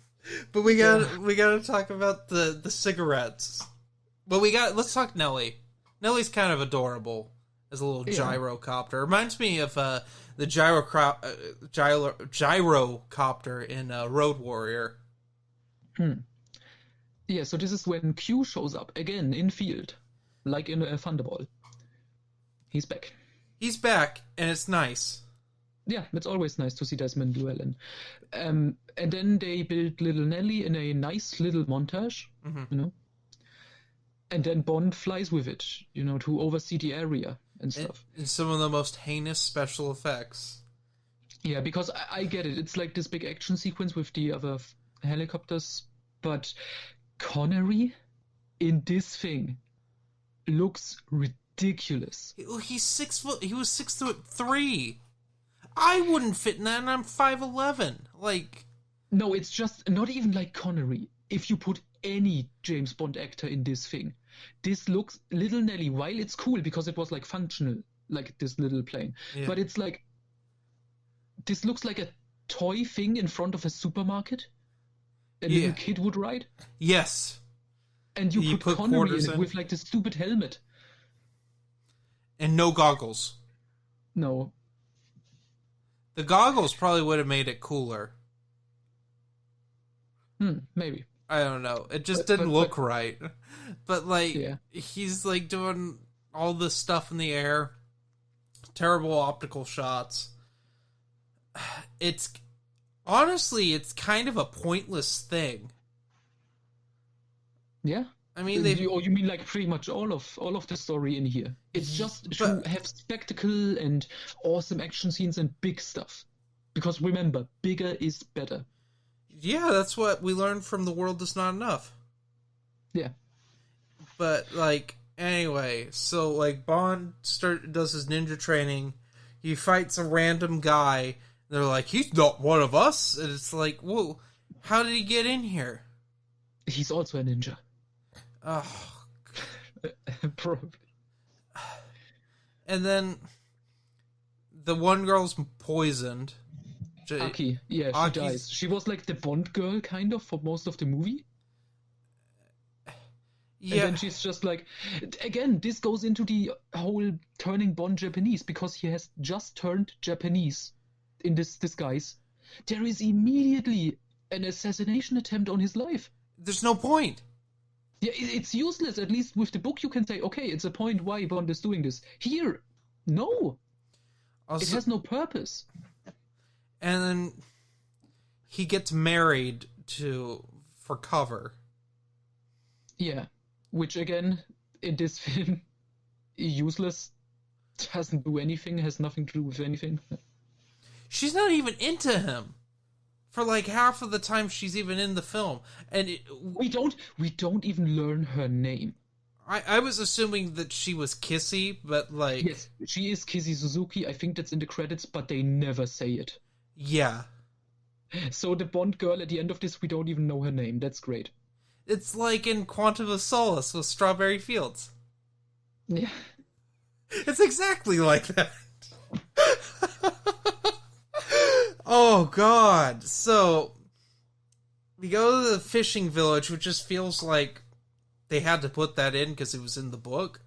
But we gotta talk about the cigarettes. But let's talk Nellie. Nellie's kind of adorable as a little gyrocopter. Reminds me of the gyrocopter in Road Warrior. Yeah, so this is when Q shows up again in field, like in a Thunderball. He's back. He's back, and it's nice. Yeah, it's always nice to see Desmond Llewellyn. And then they build little Nellie in a nice little montage, you know. And then Bond flies with it, you know, to oversee the area and stuff. And some of the most heinous special effects. Yeah, because I get it. It's like this big action sequence with the other helicopters, but Connery in this thing looks ridiculous. He's 6 foot. He was 6'3". I wouldn't fit in that, and I'm 5'11". Like, no, it's just not even like Connery. If you put any James Bond actor in this thing, this looks little Nelly. While it's cool because it was like functional, like this little plane, but it's like this looks like a toy thing in front of a supermarket. A little kid would ride. Yes. And you put Connery in it with like this stupid helmet. And no goggles. No. The goggles probably would have made it cooler. Maybe. I don't know. It just didn't look right. But like, he's like doing all this stuff in the air. Terrible optical shots. Honestly, it's kind of a pointless thing. Yeah. I mean, you mean like pretty much all of the story in here? It's just to have spectacle and awesome action scenes and big stuff. Because remember, bigger is better. Yeah, that's what we learned from The World Is Not Enough. Yeah. But like, anyway, so like Bond does his ninja training. He fights a random guy. They're like, he's not one of us. And it's like, whoa, how did he get in here? He's also a ninja. Oh. Probably. And then the one girl's poisoned. Aki. Yeah, she dies. She was like the Bond girl, kind of, for most of the movie. Yeah. And then she's just like... Again, this goes into the whole turning Bond Japanese, because he has just turned Japanese in this disguise. There is immediately an assassination attempt on his life. There's no point. Yeah, it's useless. At least with the book you can say, okay, it's a point why Bond is doing this. Here, no. Also, it has no purpose. And then he gets married for cover. Yeah, which again, in this film, useless, doesn't do anything, has nothing to do with anything. She's not even into him. For like half of the time she's even in the film. And we don't even learn her name. I was assuming that she was Kissy, but like... Yes, she is Kissy Suzuki. I think that's in the credits, but they never say it. Yeah. So the Bond girl at the end of this, we don't even know her name. That's great. It's like in Quantum of Solace with Strawberry Fields. Yeah. It's exactly like that. Oh, God. So, we go to the fishing village, which just feels like they had to put that in because it was in the book.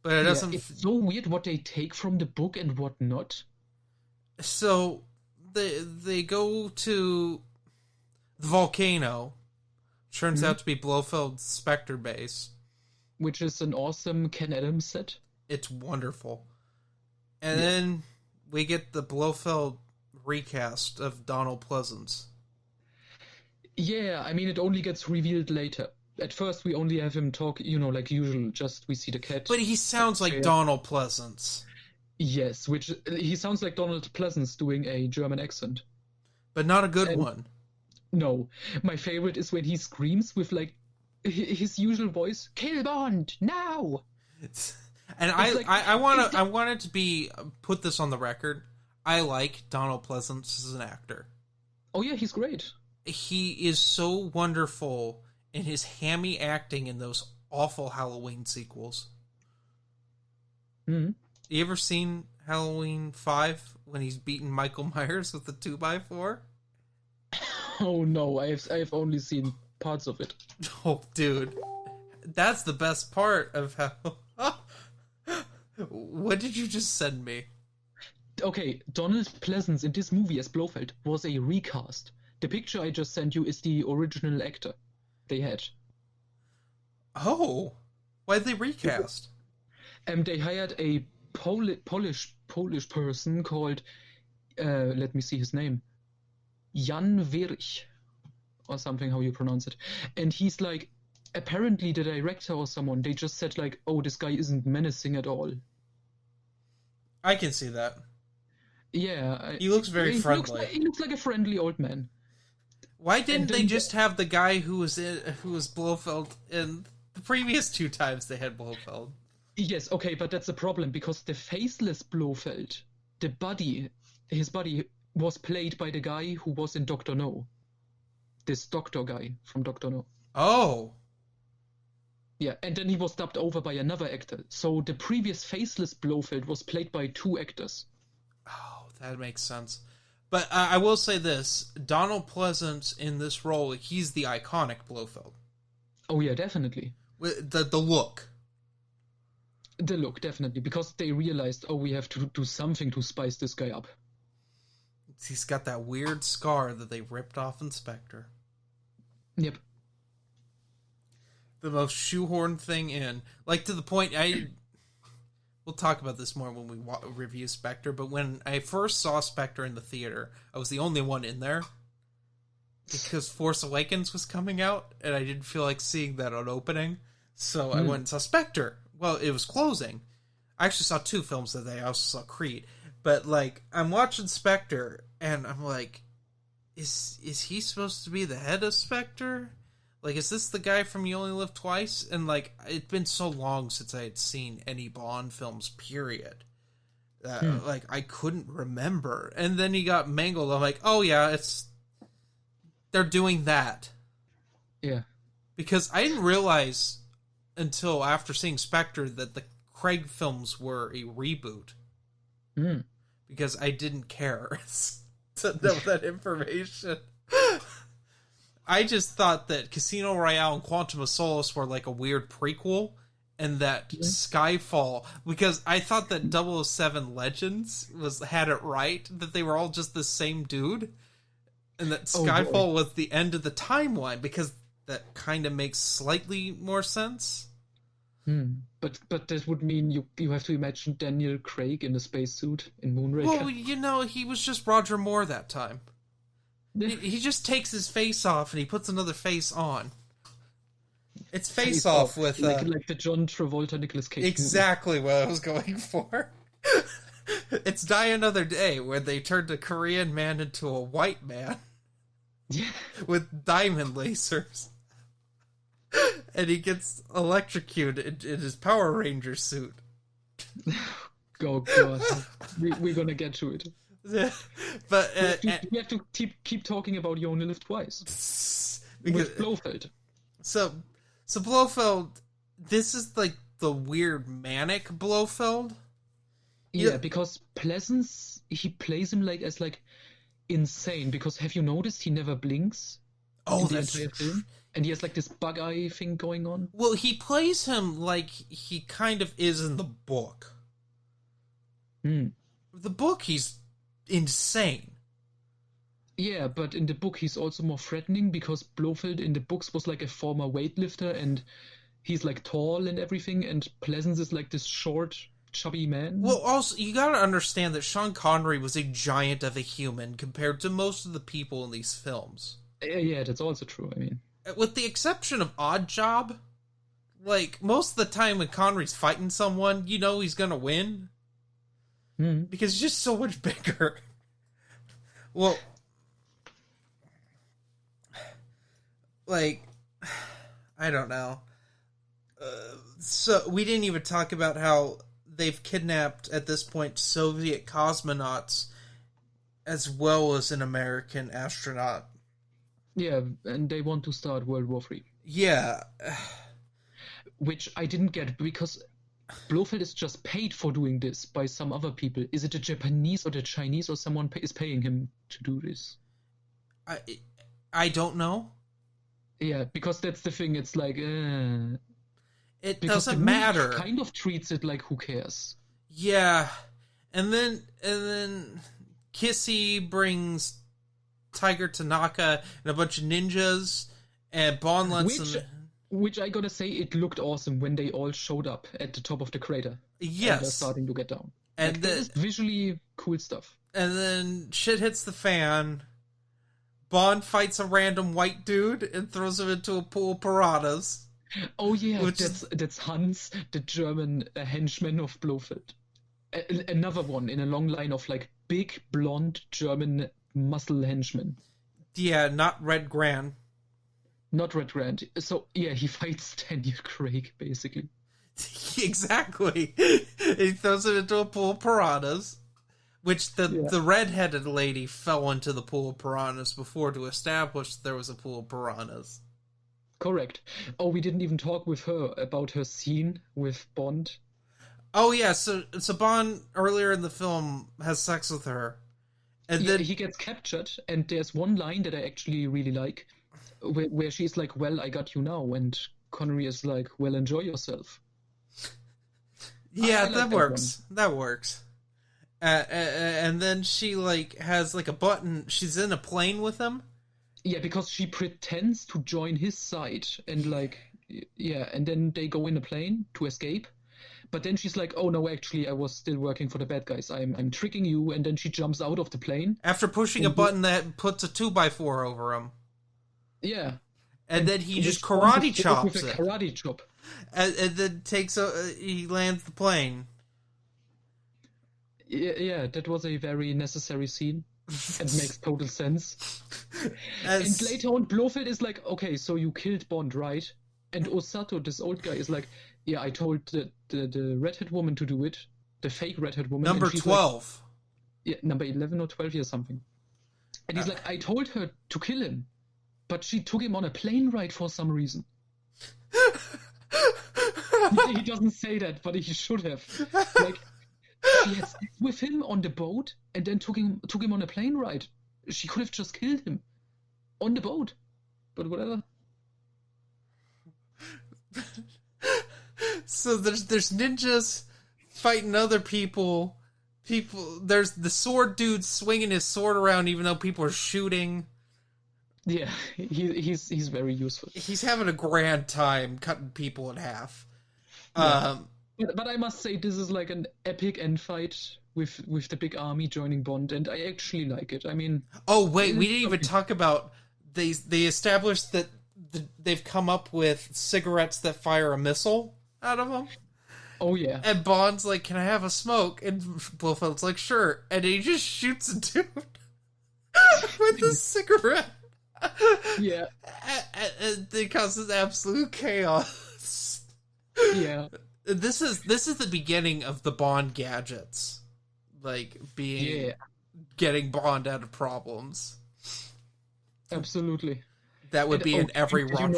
But it doesn't... It's so weird what they take from the book and what not. So, they go to the volcano. Turns out to be Blofeld's Spectre base. Which is an awesome Ken Adams set. It's wonderful. And then we get the Blofeld recast of Donald Pleasance. Yeah, I mean, it only gets revealed later. At first, we only have him talk, like usual, just we see the cat. But he sounds like Donald Pleasance. Yes, which he sounds like Donald Pleasance doing a German accent. But not a good one. No. My favorite is when he screams with, like, his usual voice, "Kill Bond, now!" And I wanted to be put this on the record. I like Donald Pleasance as an actor. Oh yeah, he's great. He is so wonderful in his hammy acting in those awful Halloween sequels. Mm-hmm. You ever seen Halloween 5 when he's beating Michael Myers with the 2x4? Oh no, I've only seen parts of it. Oh, dude. That's the best part of how... What did you just send me? Okay, Donald Pleasance in this movie as Blofeld was a recast. The picture I just sent you is the original actor they had. Oh, why'd they recast? They hired a Polish person called, let me see his name, Jan Werich, or something, how you pronounce it. And he's like, apparently the director or someone, they just said like, oh, this guy isn't menacing at all. I can see that. Yeah. He looks very friendly. He looks like a friendly old man. Why didn't they just have the guy who was Blofeld in the previous 2 times they had Blofeld? Yes, okay, but that's a problem because the faceless Blofeld, his body was played by the guy who was in Dr. No. This doctor guy from Dr. No. Oh. Yeah, and then he was dubbed over by another actor. So the previous faceless Blofeld was played by 2 actors. Oh, that makes sense. But I will say this, Donald Pleasance in this role, he's the iconic Blofeld. Oh yeah, definitely. The look. The look, definitely. Because they realized, oh, we have to do something to spice this guy up. He's got that weird scar that they ripped off Inspector. Yep. The most shoehorned thing in. Like, to the point, we'll talk about this more when we review Spectre, but when I first saw Spectre in the theater, I was the only one in there. Because Force Awakens was coming out, and I didn't feel like seeing that on opening. So I went and saw Spectre. Well, it was closing. I actually saw 2 films that day. I also saw Creed. But, like, I'm watching Spectre, and I'm like, is he supposed to be the head of Spectre? Like, is this the guy from You Only Live Twice? And, like, it'd been so long since I had seen any Bond films, period. Like, I couldn't remember. And then he got mangled. I'm like, oh, yeah, they're doing that. Yeah. Because I didn't realize until after seeing Spectre that the Craig films were a reboot. Because I didn't care to know that information. I just thought that Casino Royale and Quantum of Solace were like a weird prequel, and that Skyfall, because I thought that 007 Legends had it right, that they were all just the same dude, and that Skyfall was the end of the timeline, because that kind of makes slightly more sense. But that would mean you have to imagine Daniel Craig in a spacesuit in Moonraker. Well, he was just Roger Moore that time. He just takes his face off and he puts another face on. It's face off with... Like the John Travolta Nicolas Cage exactly movie. What I was going for. It's Die Another Day, where they turned a Korean man into a white man. Yeah. With diamond lasers. And he gets electrocuted in his Power Ranger suit. Oh, God. We're gonna get to it. But we have to keep talking about You Only Live Twice. With Blofeld. So Blofeld, this is like the weird manic Blofeld. Yeah, because Pleasance, he plays him as insane. Because have you noticed he never blinks? Oh, in the entire film? And he has like this bug eye thing going on. Well, he plays him like he kind of is in the book. The book, he's insane. Yeah, but in the book he's also more threatening, because Blofeld in the books was like a former weightlifter, and he's like tall and everything, and Pleasance is like this short, chubby man. Well, also, you gotta understand that Sean Connery was a giant of a human compared to most of the people in these films. Yeah, that's also true, I mean. With the exception of Odd Job, like, most of the time when Connery's fighting someone, you know he's gonna win. Because he's just so much bigger. Well, like, I don't know. So we didn't even talk about how they've kidnapped, at this point, Soviet cosmonauts as well as an American astronaut. Yeah, and they want to start World War III. Yeah. Which I didn't get, because Blofeld is just paid for doing this by some other people. Is it the Japanese or the Chinese or someone is paying him to do this? I don't know. Yeah, because that's the thing. It's like, it because doesn't the movie matter. Kind of treats it like, who cares? Yeah, and then Kissy brings Tiger Tanaka and a bunch of ninjas, and Bond lets them. Which I gotta say, it looked awesome when they all showed up at the top of the crater. Yes, and they're starting to get down. And like, that is visually cool stuff. And then shit hits the fan. Bond fights a random white dude and throws him into a pool of piranhas. Oh yeah, that's Hans, the German henchman of Blofeld. Another one in a long line of like big blonde German muscle henchmen. Yeah, not Red Grant. Not Red Grant. So yeah, he fights Daniel Craig basically. Exactly. He throws him into a pool of piranhas, which the red-headed lady fell into the pool of piranhas before to establish there was a pool of piranhas. Correct. Oh, we didn't even talk with her about her scene with Bond. Oh yeah, so Bond earlier in the film has sex with her, and then he gets captured. And there's one line that I actually really like, where she's like, "Well, I got you now," and Connery is like, "Well, enjoy yourself." Yeah, that works. That works. And then she like has like a button. She's in a plane with him. Yeah, because she pretends to join his side, and like, yeah, and then they go in a plane to escape. But then she's like, "Oh no, actually, I was still working for the bad guys. I'm tricking you." And then she jumps out of the plane after pushing a button that puts a 2x4 over him. Yeah, and then he just karate chops with a karate chop, and then he lands the plane. Yeah, that was a very necessary scene. It makes total sense. And later on, Blofeld is like, "Okay, so you killed Bond, right?" And Osato, this old guy, is like, "Yeah, I told the redhead woman to do it, the fake redhead woman." Number 12. Like, yeah, number 11 or 12 or something. And he's like, "I told her to kill him, but she took him on a plane ride for some reason." He doesn't say that, but he should have. Like, she had sex with him on the boat and then took him on a plane ride. She could have just killed him on the boat, but whatever. So there's ninjas fighting other people. There's the sword dude swinging his sword around even though people are shooting. Yeah, he's very useful. He's having a grand time cutting people in half. Yeah. But I must say, this is like an epic end fight with the big army joining Bond, and I actually like it. I mean... Oh, wait, we didn't even talk about... They established that they've come up with cigarettes that fire a missile out of them. Oh, yeah. And Bond's like, "Can I have a smoke?" And Blofeld's like, "Sure." And he just shoots a dude with a cigarette. Yeah. And it causes absolute chaos. Yeah. This is the beginning of the Bond gadgets, like getting Bond out of problems. Absolutely. That would be in every run.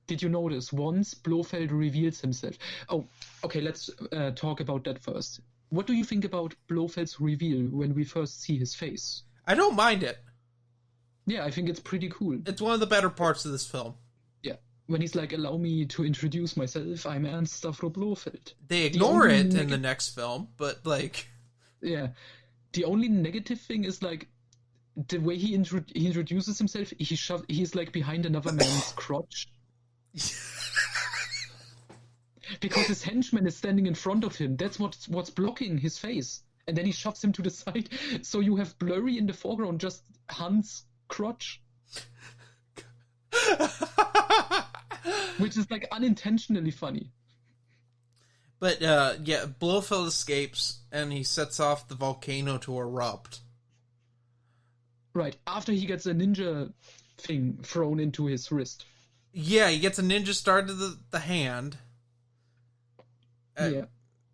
Did you notice once Blofeld reveals himself? Oh, okay. Let's talk about that first. What do you think about Blofeld's reveal when we first see his face? I don't mind it. Yeah, I think it's pretty cool. It's one of the better parts of this film. Yeah. When he's like, "Allow me to introduce myself, I'm Ernst Stavro Blofeld." They ignore it in the next film, but like... Yeah. The only negative thing is like, the way he introduces himself, he's like behind another man's crotch. Because his henchman is standing in front of him. That's what's blocking his face. And then he shoves him to the side. So you have blurry in the foreground, just Hans' crotch. Which is like unintentionally funny. But yeah, Blofeld escapes and he sets off the volcano to erupt. Right, after he gets a ninja thing thrown into his wrist. Yeah, he gets a ninja star to the hand. Yeah.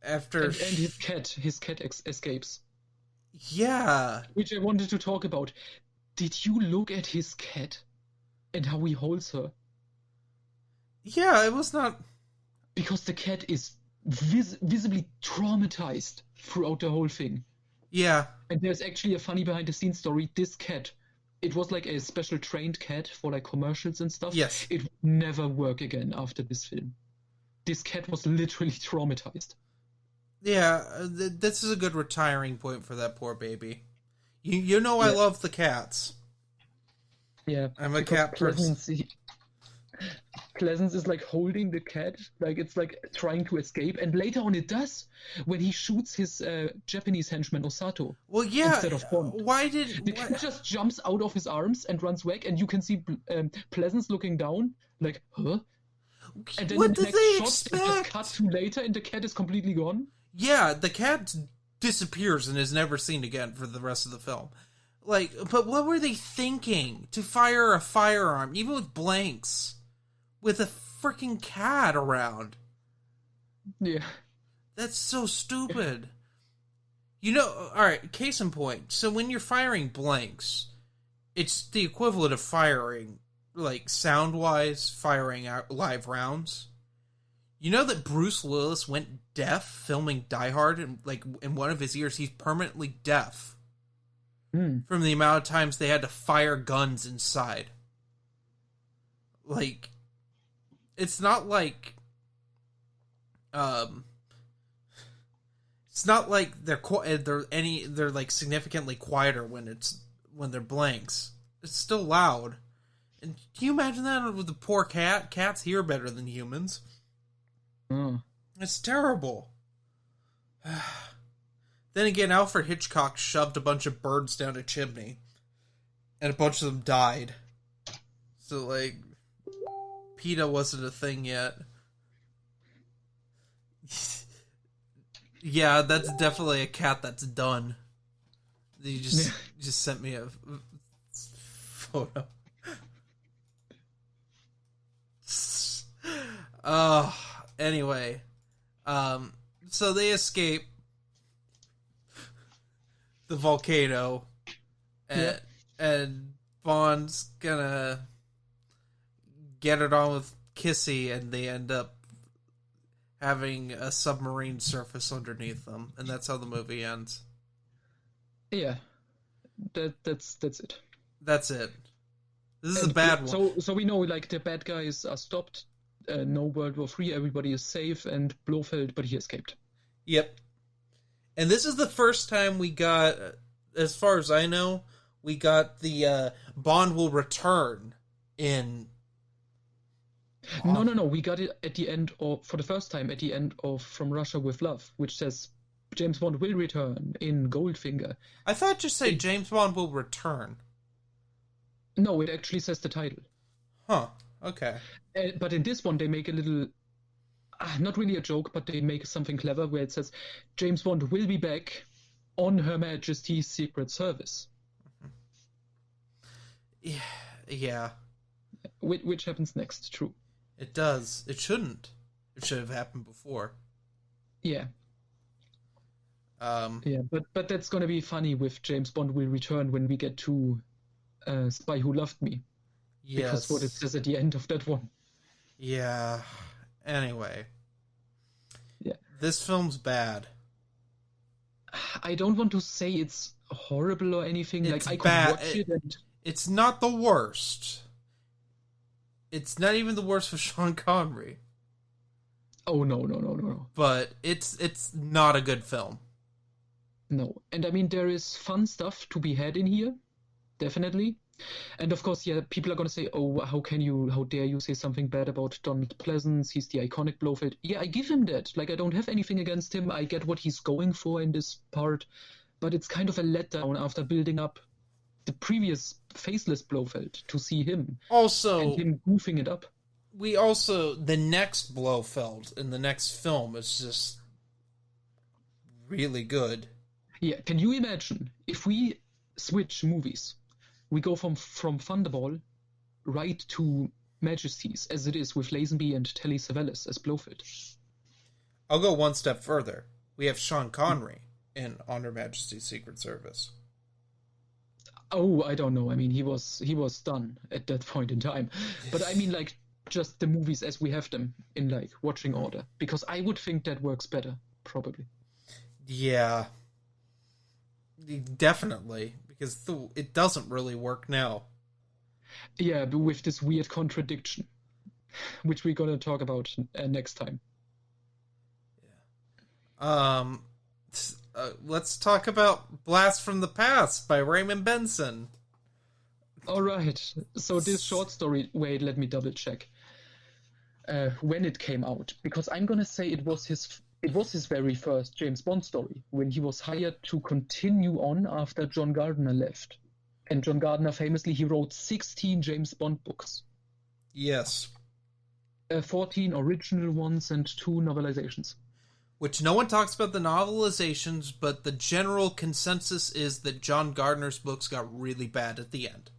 After And his cat escapes. Yeah. Which I wanted to talk about. Did you look at his cat and how he holds her? Yeah, it was not... Because the cat is visibly traumatized throughout the whole thing. Yeah. And there's actually a funny behind-the-scenes story. This cat, it was like a special trained cat for like commercials and stuff. Yes. It would never work again after this film. This cat was literally traumatized. Yeah, this is a good retiring point for that poor baby. You know I love the cats. Yeah. I'm a cat person. Pleasance is like holding the cat, like it's like trying to escape, and later on it does when he shoots his Japanese henchman Osato. Well, yeah. Instead of Bond. The cat just jumps out of his arms and runs back, and you can see Pleasance looking down, like, huh? And then what in the did next they shot, expect? They just cut to later, and the cat is completely gone. Yeah, the cat disappears and is never seen again for the rest of the film. Like, but what were they thinking? To fire a firearm, even with blanks, with a freaking cat around? Yeah. That's so stupid. You know, alright, case in point. So when you're firing blanks, it's the equivalent of firing, like, sound-wise, firing out live rounds. You know that Bruce Willis went deaf filming Die Hard, and like in one of his ears, he's permanently deaf from the amount of times they had to fire guns inside. Like, it's not like, it's not like they're like significantly quieter when they're blanks. It's still loud. And can you imagine that with the poor cat? Cats hear better than humans. It's terrible. Then again, Alfred Hitchcock shoved a bunch of birds down a chimney, and a bunch of them died. So, like, PETA wasn't a thing yet. Yeah, that's definitely a cat that's done. You just sent me a photo. Anyway, so they escape the volcano, and Bond's gonna get it on with Kissy, and they end up having a submarine surface underneath them, and that's how the movie ends. Yeah, that's it. That's it. This is a bad one. So we know, like, the bad guys are stopped. No World War III, everybody is safe, and Blofeld, but he escaped. Yep. And this is the first time we got, as far as I know, we got the Bond will return in... No, we got it at the end of, for the first time, at the end of From Russia with Love, which says James Bond will return in Goldfinger. I thought it just said James Bond will return. No, it actually says the title. Huh. Okay. But in this one, they make a little, not really a joke, but they make something clever where it says, James Bond will be back on Her Majesty's Secret Service. Yeah. Which happens next, true. It does. It shouldn't. It should have happened before. Yeah. Yeah, but that's gonna be funny with James Bond will return when we get to Spy Who Loved Me. Yes. Because what it says at the end of that one. Yeah. Anyway. Yeah. This film's bad. I don't want to say it's horrible or anything. It's like, I bad. could watch it and... It's not the worst. It's not even the worst for Sean Connery. Oh, no. But it's not a good film. No. And I mean, there is fun stuff to be had in here. Definitely. And of course, yeah, people are going to say, oh, how dare you say something bad about Donald Pleasance? He's the iconic Blofeld. Yeah, I give him that. Like, I don't have anything against him. I get what he's going for in this part. But it's kind of a letdown after building up the previous faceless Blofeld to see him. Also, and him goofing it up. The next Blofeld in the next film is just really good. Yeah, can you imagine if we switch movies? We go from Thunderball right to Majesties, as it is with Lazenby and Telly Savalas as Blofeld. I'll go one step further. We have Sean Connery in On Her Majesty's Secret Service. Oh, I don't know. I mean, he was done at that point in time. But I mean, like, just the movies as we have them in, like, watching order. Because I would think that works better, probably. Yeah. Definitely. Because it doesn't really work now. Yeah, but with this weird contradiction, which we're going to talk about next time. Let's talk about Blast from the Past by Raymond Benson. All right. So this short story, wait, let me double check. When it came out, because I'm going to say it was his very first James Bond story, when he was hired to continue on after John Gardner left. And John Gardner, famously, he wrote 16 James Bond books. Yes. 14 original ones and 2 novelizations. Which no one talks about the novelizations, but the general consensus is that John Gardner's books got really bad at the end.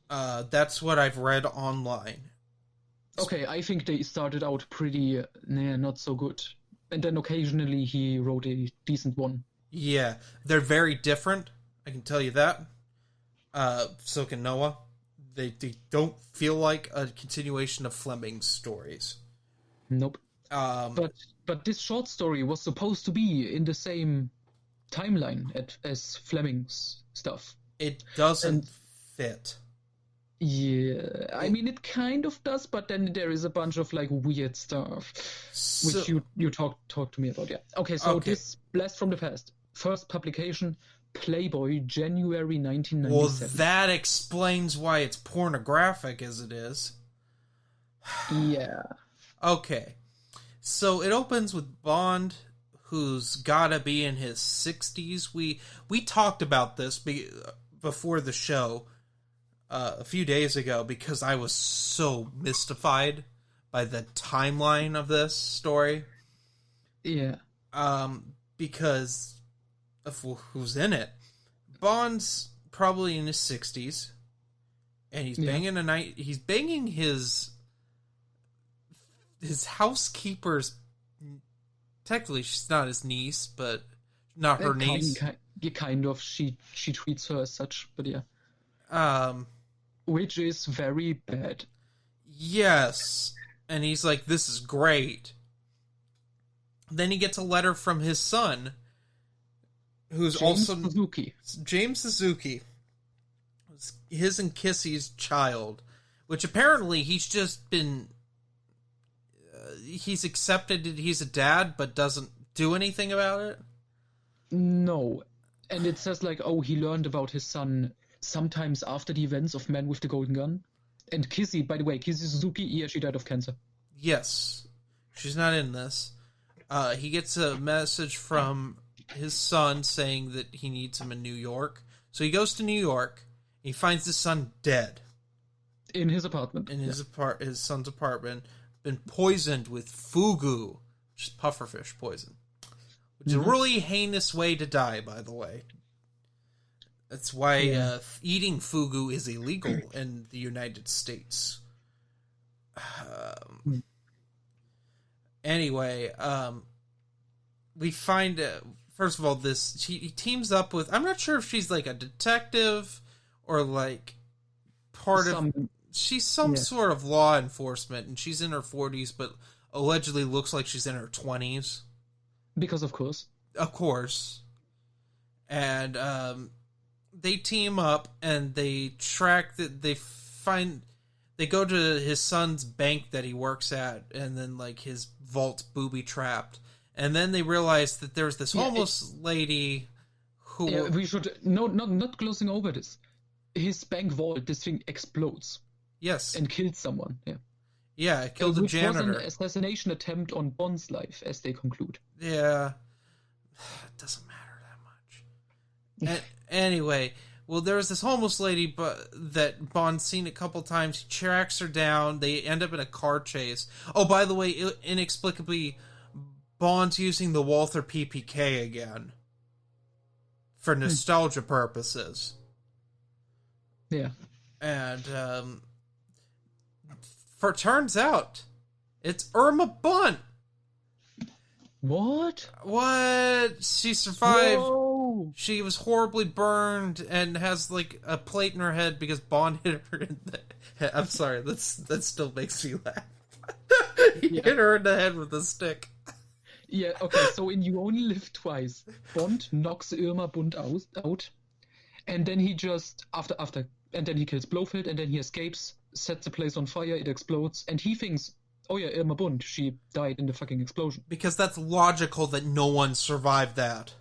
That's what I've read online. Okay, I think they started out pretty, not so good. And then occasionally he wrote a decent one. Yeah, they're very different. I can tell you that. So can Noah. They don't feel like a continuation of Fleming's stories. Nope. But this short story was supposed to be in the same timeline as Fleming's stuff. It doesn't fit. Yeah, I mean it kind of does, but then there is a bunch of like weird stuff, which you talk to me about. Yeah. Okay, so this Blast from the Past, first publication, Playboy, January 1997. Well, that explains why it's pornographic as it is. Yeah. Okay. So it opens with Bond, who's gotta be in his 60s. We talked about this before the show a few days ago because I was so mystified by the timeline of this story. Yeah. Because of who's in it. Bond's probably in his 60s, and he's banging his housekeeper's. Technically, she's not his niece, but not her niece. Kind of. She treats her as such, but yeah. Which is very bad. Yes, and he's like, "This is great." Then he gets a letter from his son, who's James Suzuki, his and Kissy's child, which apparently he's just been. He's accepted that he's a dad, but doesn't do anything about it? No. And it says like, oh, he learned about his son sometimes after the events of Man with the Golden Gun. And Kissy, by the way, Kissy Suzuki, she died of cancer. Yes. She's not in this. He gets a message from his son saying that he needs him in New York. So he goes to New York. He finds his son dead. In his apartment. In his son's apartment. Been poisoned with fugu, which is pufferfish poison. Which is a really heinous way to die, by the way. That's why eating fugu is illegal in the United States. Anyway, we find, first of all, he teams up with, I'm not sure if she's like a detective or like part of... She's some sort of law enforcement, and she's in her 40s, but allegedly looks like she's in her 20s. Because of course. Of course. And they team up, and they track that they go to his son's bank that he works at, and then like his vault's booby trapped. And then they realize that there's this homeless lady who... Yeah, we should... not glossing over this. His bank vault, this thing explodes. Yes. And killed someone, yeah. Yeah, it killed a janitor. Which was an assassination attempt on Bond's life, as they conclude. Yeah. It doesn't matter that much. Anyway, well, there's this homeless lady that Bond's seen a couple times. He tracks her down. They end up in a car chase. Oh, by the way, inexplicably, Bond's using the Walther PPK again. For nostalgia purposes. Yeah. And, turns out, it's Irma Bunt What? What? She survived. Whoa! She was horribly burned and has like a plate in her head because Bond hit her in the head. I'm sorry, that still makes me laugh. He hit her in the head with a stick. Yeah, okay, so in You Only Live Twice, Bond knocks Irma Bunt out, and then he just, and then he kills Blofeld, and then he escapes, sets the place on fire, it explodes, and he thinks, oh yeah, Irma Bunt, she died in the fucking explosion. Because that's logical that no one survived that.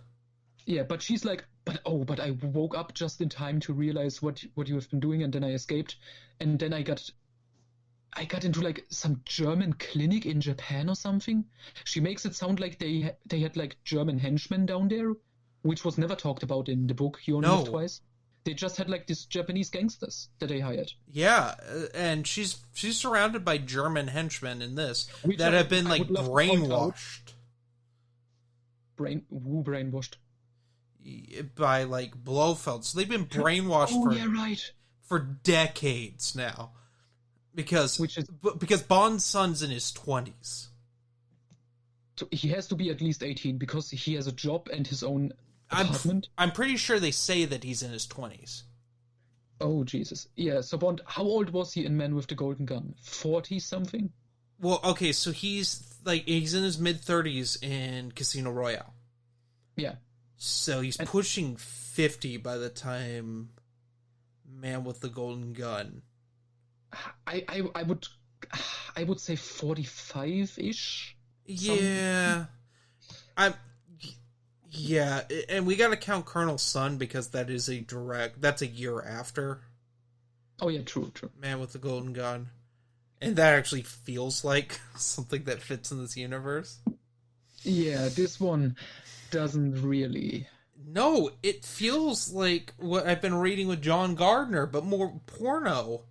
Yeah, but she's like, but I woke up just in time to realize what you have been doing, and then I escaped, and then I got into like some German clinic in Japan or something. She makes it sound like they had like German henchmen down there, which was never talked about in the book You Only Live Twice. They just had like these Japanese gangsters that they hired. Yeah, and she's surrounded by German henchmen in this that have been like brainwashed. Brainwashed? By like Blofeld. So they've been brainwashed for decades now. Because Bond's son's in his 20s. So he has to be at least 18 because he has a job and his own apartment. I'm pretty sure they say that he's in his 20s. Oh, Jesus. Yeah, so Bond, how old was he in Man with the Golden Gun? 40-something? Well, okay, so he's in his mid-30s in Casino Royale. Yeah. So he's pushing 50 by the time Man with the Golden Gun. I would say 45-ish. Yeah. Yeah, and we gotta count Colonel Sun because that's a year after. Oh yeah, true. Man with the Golden Gun. And that actually feels like something that fits in this universe. Yeah, this one doesn't really. No, it feels like what I've been reading with John Gardner, but more porno.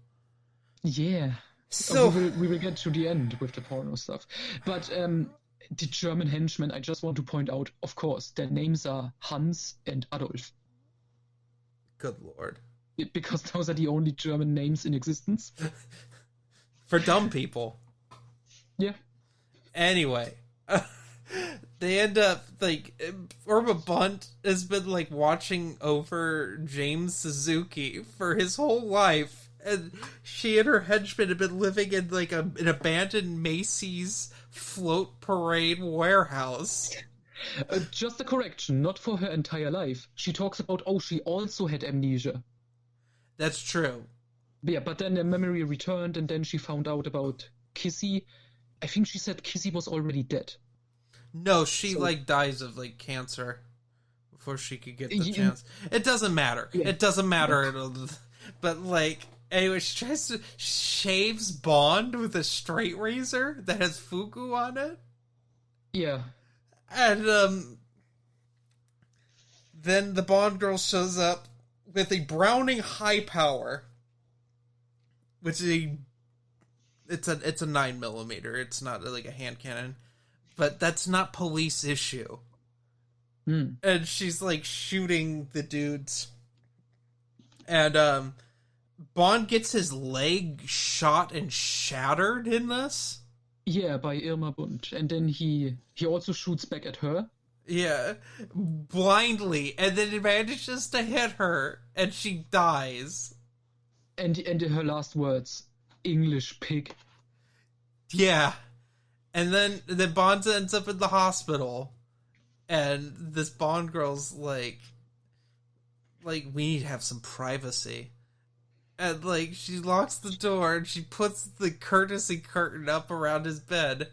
Yeah. So we will get to the end with the porno stuff. But the German henchmen, I just want to point out, of course, their names are Hans and Adolf. Good Lord. Because those are the only German names in existence. For dumb people. Yeah. Anyway. They end up, like, Irma Bunt has been, like, watching over James Suzuki for his whole life. And she and her henchmen have been living in, like, an abandoned Macy's float parade warehouse. Just a correction, not for her entire life. She talks about, she also had amnesia. That's true. Yeah, but then the memory returned, and then she found out about Kissy. I think she said Kissy was already dead. No, she, dies of, cancer before she could get the chance. It doesn't matter. Yeah. It doesn't matter. But, anyway, she tries to shaves Bond with a straight razor that has fugu on it. Yeah. And, then the Bond girl shows up with a Browning high power, which is it's a 9mm. It's not, a hand cannon. But that's not police issue. And she's, shooting the dudes. And, Bond gets his leg shot and shattered in this. Yeah, by Irma Bunt. And then he also shoots back at her. Yeah, blindly. And then he manages to hit her, and she dies. And her last words, English pig. Yeah. And then Bond ends up in the hospital, and this Bond girl's like, we need to have some privacy. And, she locks the door, and she puts the courtesy curtain up around his bed.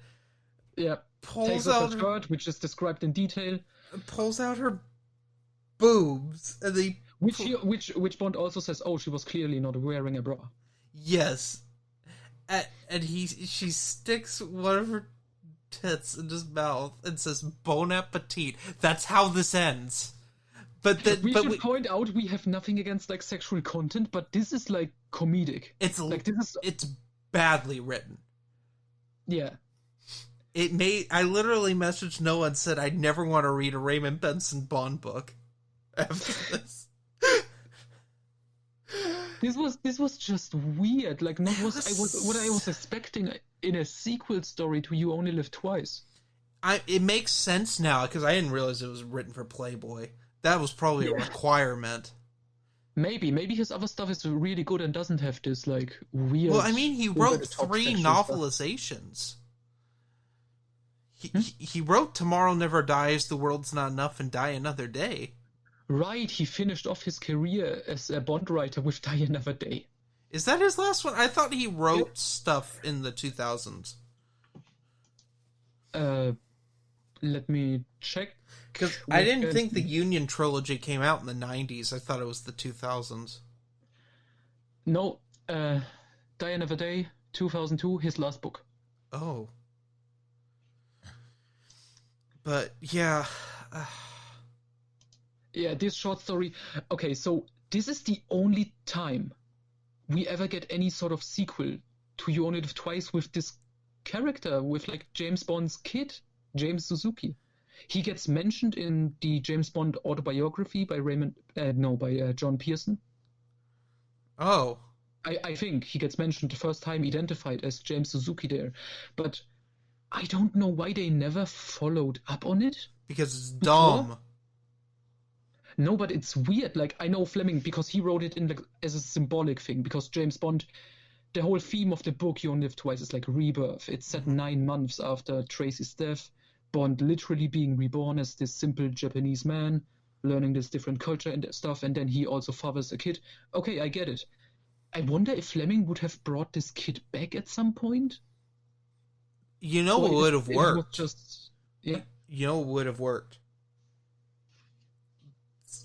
Yeah. Takes off her shirt, which is described in detail. Pulls out her boobs, and Which Bond also says, she was clearly not wearing a bra. Yes. And she sticks one of her tits in his mouth and says, "Bon appetit." That's how this ends. But we should point out we have nothing against sexual content, but this is comedic. It's it's badly written. Yeah. I literally messaged Noah and said I'd never want to read a Raymond Benson Bond book after this. This was just weird. What I was expecting in a sequel story to You Only Live Twice. It makes sense now, because I didn't realize it was written for Playboy. That was probably a requirement. Maybe his other stuff is really good and doesn't have this like weird. Well, I mean, he wrote 3 sexual novelizations. He wrote "Tomorrow Never Dies," "The World's Not Enough," and "Die Another Day." Right, he finished off his career as a Bond writer with Die Another Day. Is that his last one? I thought he wrote stuff in the 2000s. Let me check. Because I didn't think the Union trilogy came out in the 90s. I thought it was the 2000s. No, Die Another Day, 2002, his last book. Oh. But, yeah. Yeah, this short story... Okay, so this is the only time we ever get any sort of sequel to You Only Live Twice with this character, with like James Bond's kid, James Suzuki. He gets mentioned in the James Bond autobiography by John Pearson. Oh. I think he gets mentioned the first time identified as James Suzuki there. But I don't know why they never followed up on it. Because it's dumb. No, but it's weird. Like, I know Fleming because he wrote it in as a symbolic thing, because James Bond, the whole theme of the book You Only Live Twice is like rebirth. It's set 9 months after Tracy's death. Bond literally being reborn as this simple Japanese man, learning this different culture and stuff, and then he also fathers a kid. Okay, I get it. I wonder if Fleming would have brought this kid back at some point. You know what would have worked? Yeah. You know what would have worked?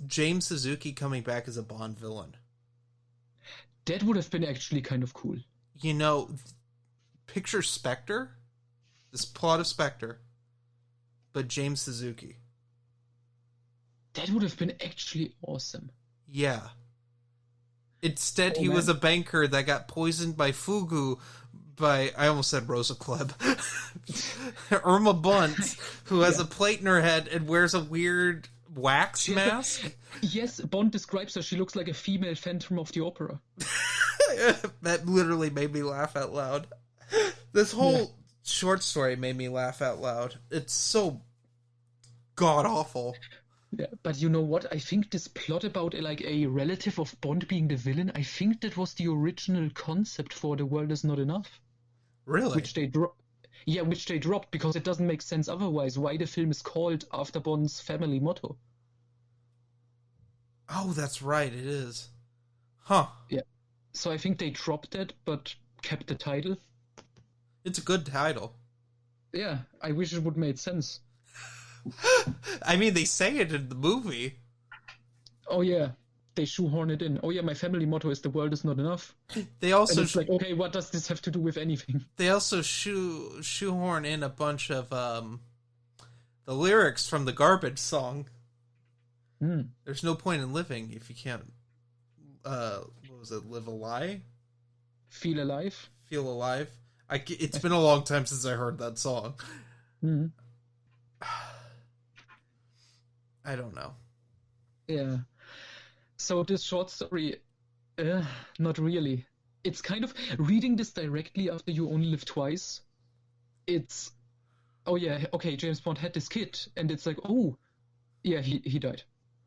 James Suzuki coming back as a Bond villain. That would have been actually kind of cool. You know, picture Spectre, this plot of Spectre, but James Suzuki. That would have been actually awesome. Yeah. Instead, he was a banker that got poisoned by fugu by, I almost said Rosa Klebb, Irma Bunt, who has a plate in her head and wears a weird wax mask. Yes, Bond describes her. She looks like a female Phantom of the Opera. That literally made me laugh out loud. This whole short story made me laugh out loud. It's so god-awful. Yeah, but you know what? I think this plot about like a relative of Bond being the villain, I think that was the original concept for The World Is Not Enough. Really? Which they dropped because it doesn't make sense otherwise. Why the film is called after Bond's family motto? Oh, that's right, it is. Huh. Yeah. So I think they dropped that, but kept the title. It's a good title. Yeah, I wish it would made sense. I mean, they say it in the movie. Oh yeah, they shoehorn it in. Oh yeah, my family motto is "The world is not enough." They also and it's like, okay, what does this have to do with anything? They also shoehorn in a bunch of the lyrics from the Garbage song. There's no point in living if you can't. What was it? Live a lie? Feel alive? Feel alive? It's been a long time since I heard that song. I don't know. Yeah. So this short story, not really. It's kind of reading this directly after You Only Live Twice. It's, oh yeah, okay, James Bond had this kid, and it's like, oh, yeah, he died.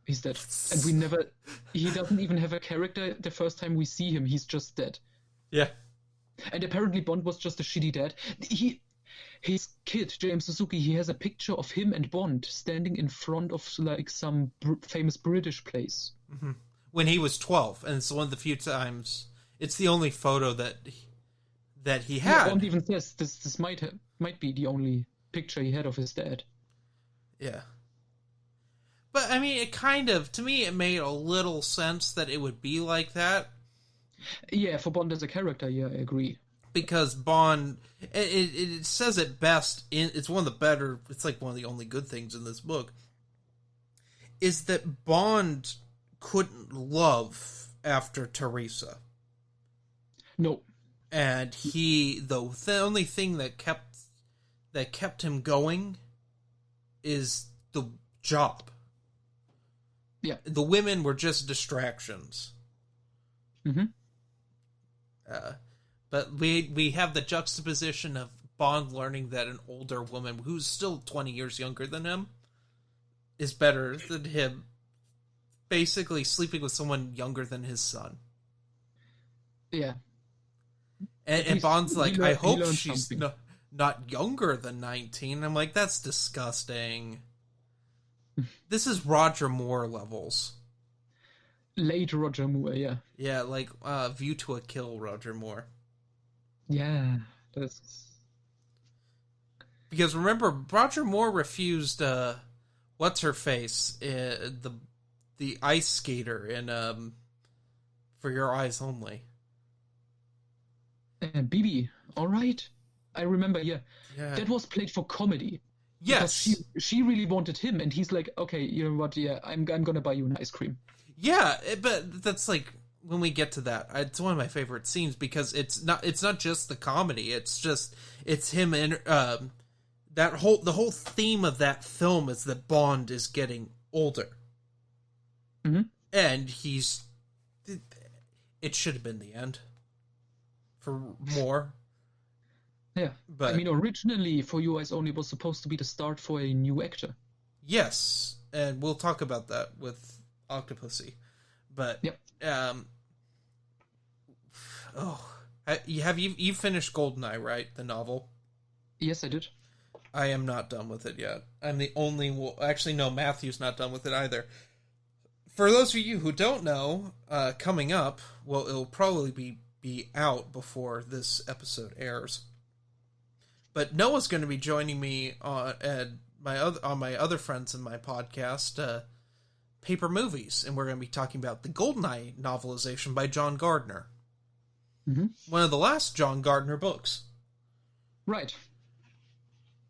He's dead. And he doesn't even have a character the first time we see him. He's just dead. Yeah. And apparently Bond was just a shitty dad. His kid, James Suzuki, he has a picture of him and Bond standing in front of like some famous British place. Mm-hmm. When he was 12, and it's one of the few times. It's the only photo that he had. Yeah, Bond even says this might be the only picture he had of his dad. Yeah. But, I mean, to me, it made a little sense that it would be like that. Yeah, for Bond as a character, yeah, I agree. Because Bond, it says it best, it's one of the better, it's like one of the only good things in this book, is that Bond couldn't love after Teresa. No. And the only thing that kept him going is the job. Yeah. The women were just distractions. Mm-hmm. But we have the juxtaposition of Bond learning that an older woman who's still 20 years younger than him is better than him basically sleeping with someone younger than his son. Yeah. And Bond's like, I hope learned she's something. not younger than 19. I'm like, that's disgusting. This is Roger Moore levels. Late Roger Moore, yeah. Yeah, like View to a Kill Roger Moore. Yeah, that's... Because remember, Roger Moore refused what's her face, the ice skater in For Your Eyes Only. Bibi, all right. I remember, yeah. That was played for comedy. Yes. Because she really wanted him, and he's like, okay, you know what, yeah, I'm gonna buy you an ice cream. Yeah, but that's like, when we get to that, it's one of my favorite scenes, because it's not just the comedy, it's him and the whole theme of that film is that Bond is getting older. Mm-hmm. And it should have been the end for more. Yeah, but I mean, originally For Your Eyes Only was supposed to be the start for a new actor. Yes, and we'll talk about that with Octopussy. But yep. You finished Goldeneye, right? The novel. Yes, I did. I am not done with it yet. I'm the only one. Actually, no, Matthew's not done with it either. For those of you who don't know, coming up, well, it'll probably be out before this episode airs. But Noah's going to be joining me on my other friends in my podcast, Paper Movies, and we're going to be talking about the Goldeneye novelization by John Gardner. Mm-hmm. One of the last John Gardner books. Right.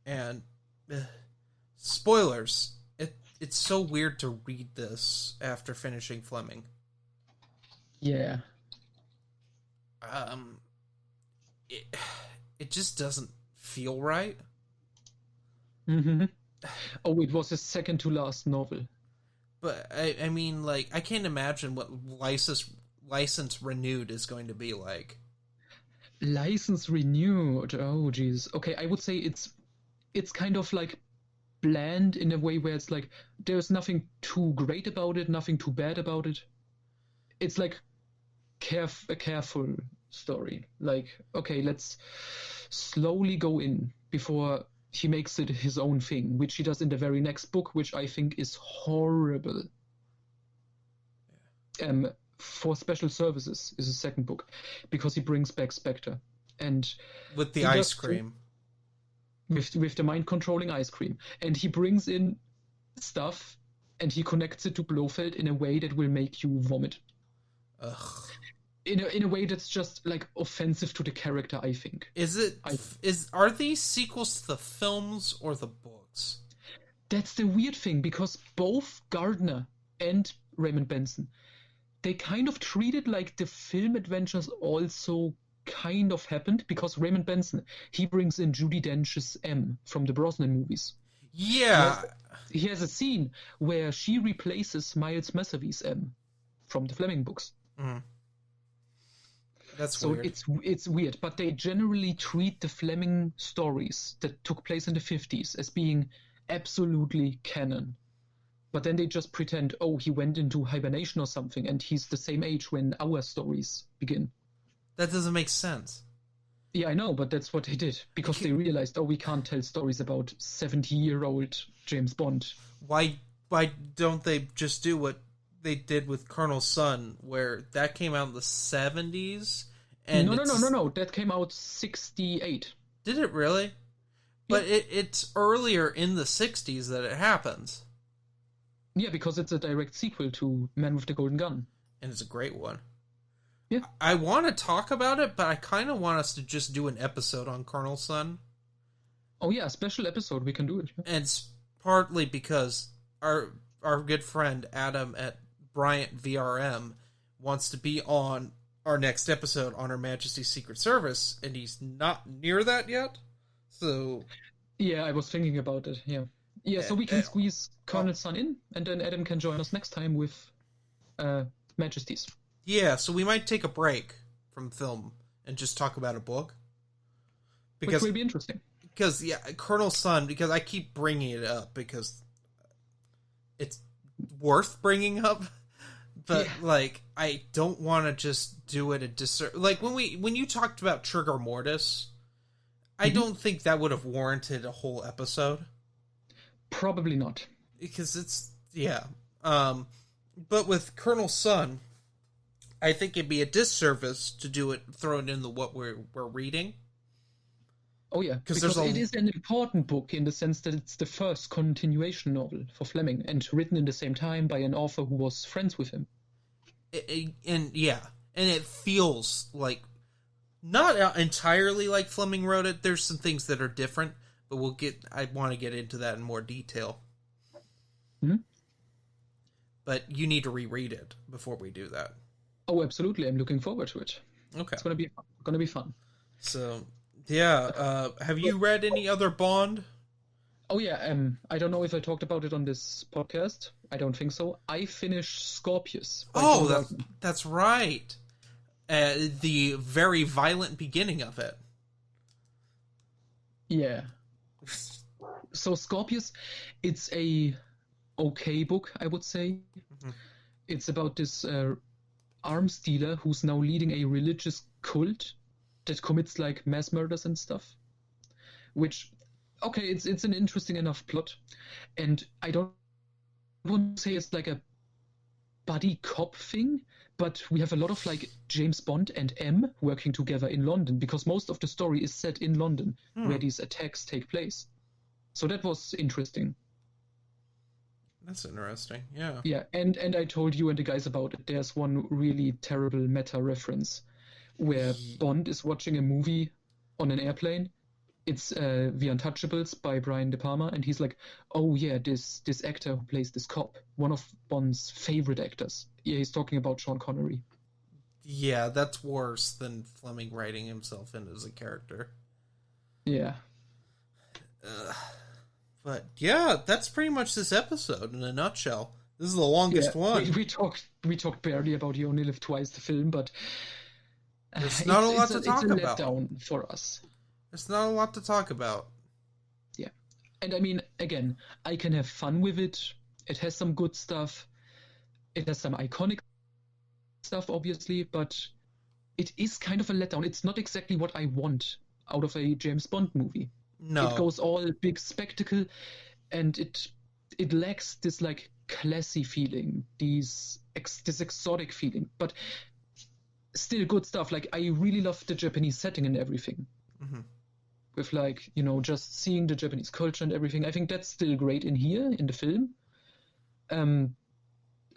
And spoilers, it's so weird to read this after finishing Fleming. Yeah. It just doesn't feel right. Mm-hmm. Oh, it was his second to last novel. But I mean, like, I can't imagine what license renewed is going to be like. License renewed. Oh, geez. Okay, I would say it's kind of like bland in a way where it's like there's nothing too great about it, nothing too bad about it. It's like a careful story. Like, okay, let's slowly go in before he makes it his own thing, which he does in the very next book, which I think is horrible. For Special Services is his second book, because he brings back Spectre. And with the ice cream. With the mind-controlling ice cream. And he brings in stuff, and he connects it to Blofeld in a way that will make you vomit. Ugh. In a way that's just, like, offensive to the character, I think. Are these sequels to the films or the books? That's the weird thing, because both Gardner and Raymond Benson, they kind of treat it like the film adventures also kind of happened, because Raymond Benson, he brings in Judi Dench's M from the Brosnan movies. Yeah. He has a scene where she replaces Miles Messervy's M from the Fleming books. Mm. That's so weird. It's weird, but they generally treat the Fleming stories that took place in the 50s as being absolutely canon. But then they just pretend, oh, he went into hibernation or something, and he's the same age when our stories begin. That doesn't make sense. Yeah, I know, but that's what they did, because they realized, oh, we can't tell stories about 70-year-old James Bond. Why don't they just do what they did with Colonel's Son, where that came out in the 70s? And No. That came out 68. Did it really? Yeah. But it's earlier in the 60s that it happens. Yeah, because it's a direct sequel to Man with the Golden Gun. And it's a great one. Yeah. I want to talk about it, but I kind of want us to just do an episode on Colonel's Son. Oh yeah, a special episode, we can do it. Yeah. And it's partly because our good friend Adam at Bryant VRM wants to be on our next episode on Her Majesty's Secret Service, and he's not near that yet. So yeah, I was thinking about it. Yeah, so we can squeeze Colonel's Son in, and then Adam can join us next time with Majesties. Yeah, so we might take a break from film and just talk about a book. which will be interesting. Because, yeah, Colonel Sun, because I keep bringing it up because it's worth bringing up, but, like, I don't want to just do it a disservice. Like, when you talked about Trigger Mortis, I don't think that would have warranted a whole episode. Probably not. Because it's, but with Colonel Sun, I think it'd be a disservice to do it, throw it in the what we're reading. Oh yeah, because it is an important book in the sense that it's the first continuation novel for Fleming, and written in the same time by an author who was friends with him. And it feels like not entirely like Fleming wrote it. There's some things that are different, but I want to get into that in more detail. Mm-hmm. But you need to reread it before we do that. Oh, absolutely! I'm looking forward to it. Okay, it's gonna be fun. So. Yeah, have you read any other Bond? Oh yeah, I don't know if I talked about it on this podcast. I don't think so. I finished Scorpius. Oh, that's right. The very violent beginning of it. Yeah. So Scorpius, it's a okay book, I would say. Mm-hmm. It's about this arms dealer who's now leading a religious cult that commits like mass murders and stuff, which, okay, it's an interesting enough plot, and I don't want to say it's like a buddy cop thing, but we have a lot of like James Bond and M working together in London, because most of the story is set in London, where these attacks take place. So that was interesting. That's interesting, yeah. Yeah, and I told you and the guys about it. There's one really terrible meta reference where Bond is watching a movie on an airplane. It's The Untouchables by Brian De Palma, and he's like, oh yeah, this actor who plays this cop, one of Bond's favorite actors. Yeah, he's talking about Sean Connery. Yeah, that's worse than Fleming writing himself in as a character. Yeah. But yeah, that's pretty much this episode in a nutshell. This is the longest one. We talked barely about You Only Live Twice, the film, but there's not a lot to talk about. It's a letdown for us. There's not a lot to talk about. Yeah. And I mean, again, I can have fun with it. It has some good stuff. It has some iconic stuff, obviously, but it is kind of a letdown. It's not exactly what I want out of a James Bond movie. No. It goes all big spectacle, and it lacks this like classy feeling, this exotic feeling, but still good stuff. Like, I really love the Japanese setting and everything. Mm-hmm. With like, just seeing the Japanese culture and everything. I think that's still great in here, in the film.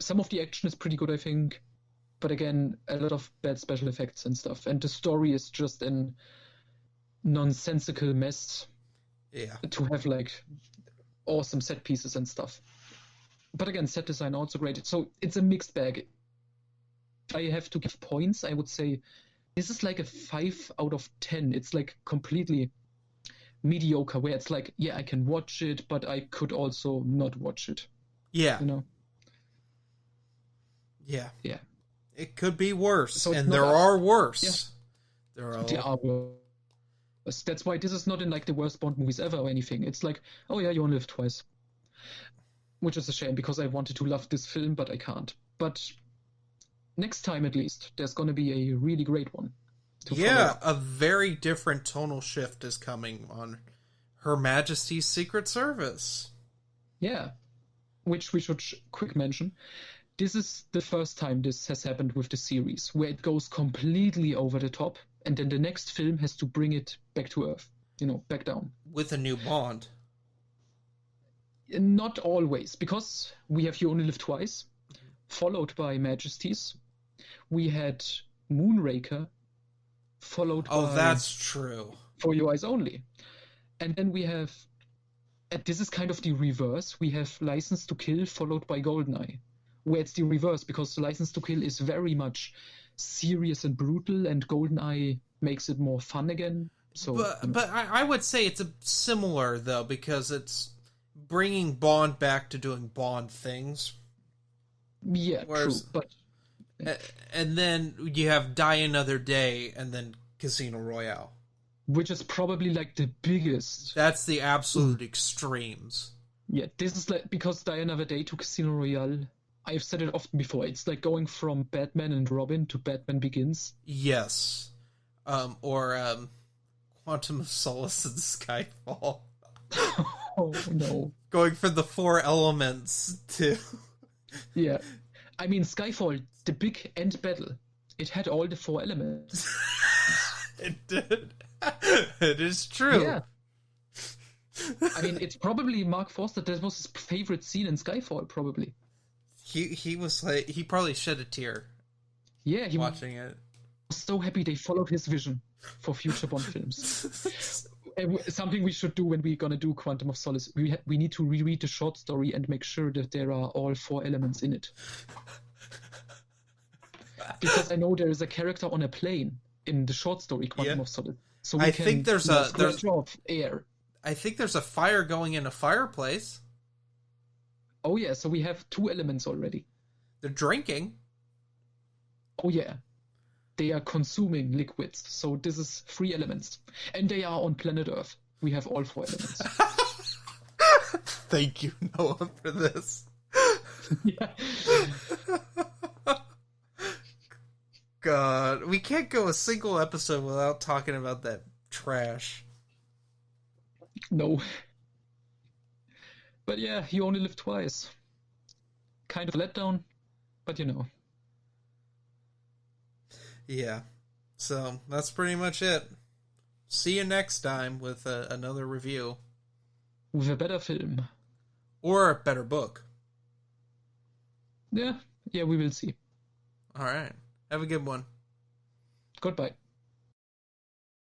Some of the action is pretty good, I think. But again, a lot of bad special effects and stuff. And the story is just an nonsensical mess. Yeah. To have like awesome set pieces and stuff. But again, set design also great. So it's a mixed bag. If I have to give points, I would say this is like a 5 out of 10. It's like completely mediocre, where it's like, yeah, I can watch it, but I could also not watch it. Yeah. Yeah. Yeah. It could be worse, so and there are worse. Yeah. There are worse. That's why this is not in like the worst Bond movies ever or anything. It's like, oh yeah, You Only Live Twice. Which is a shame, because I wanted to love this film, but I can't. But next time, at least, there's going to be a really great one. Yeah, a very different tonal shift is coming on Her Majesty's Secret Service. Yeah, which we should quick mention. This is the first time this has happened with the series, where it goes completely over the top, and then the next film has to bring it back to earth, back down. With a new Bond. Not always, because we have You Only Live Twice, followed by Majesties. We had Moonraker, followed by... Oh, that's true. For Your Eyes Only. And then we have... And this is kind of the reverse. We have License to Kill, followed by GoldenEye. Where it's the reverse, because License to Kill is very much serious and brutal, and GoldenEye makes it more fun again. So, but I would say it's similar, though, because it's bringing Bond back to doing Bond things. Yeah, true. But and then you have Die Another Day, and then Casino Royale. which is probably like the biggest. That's the absolute extremes. Yeah, this is like because Die Another Day to Casino Royale. I've said it often before. It's like going from Batman and Robin to Batman Begins. Yes. Or Quantum of Solace and Skyfall. Oh no. Going from the four elements to... Yeah. I mean, Skyfall, the big end battle, it had all the four elements. It did. It is true. Yeah. I mean, it's probably Mark Forster. That was his favorite scene in Skyfall, probably. He was like, he probably shed a tear. Yeah, he watching it. Was so happy they followed his vision for future Bond films. Something we should do when we're gonna do Quantum of Solace. We need to reread the short story and make sure that there are all four elements in it. Because I know there is a character on a plane in the short story Quantum of Solace. So we think there's a of air. I think there's a fire going in a fireplace. Oh yeah, so we have two elements already. They're drinking. Oh yeah. They are consuming liquids, so this is 3 elements. And they are on planet Earth. We have all 4 elements. Thank you, Noah, for this. Yeah. God, we can't go a single episode without talking about that trash. No. But yeah, you only live twice. Kind of a letdown, but you know. Yeah. So, that's pretty much it. See you next time with another review. With a better film. Or a better book. Yeah, we will see. Alright. Have a good one. Goodbye.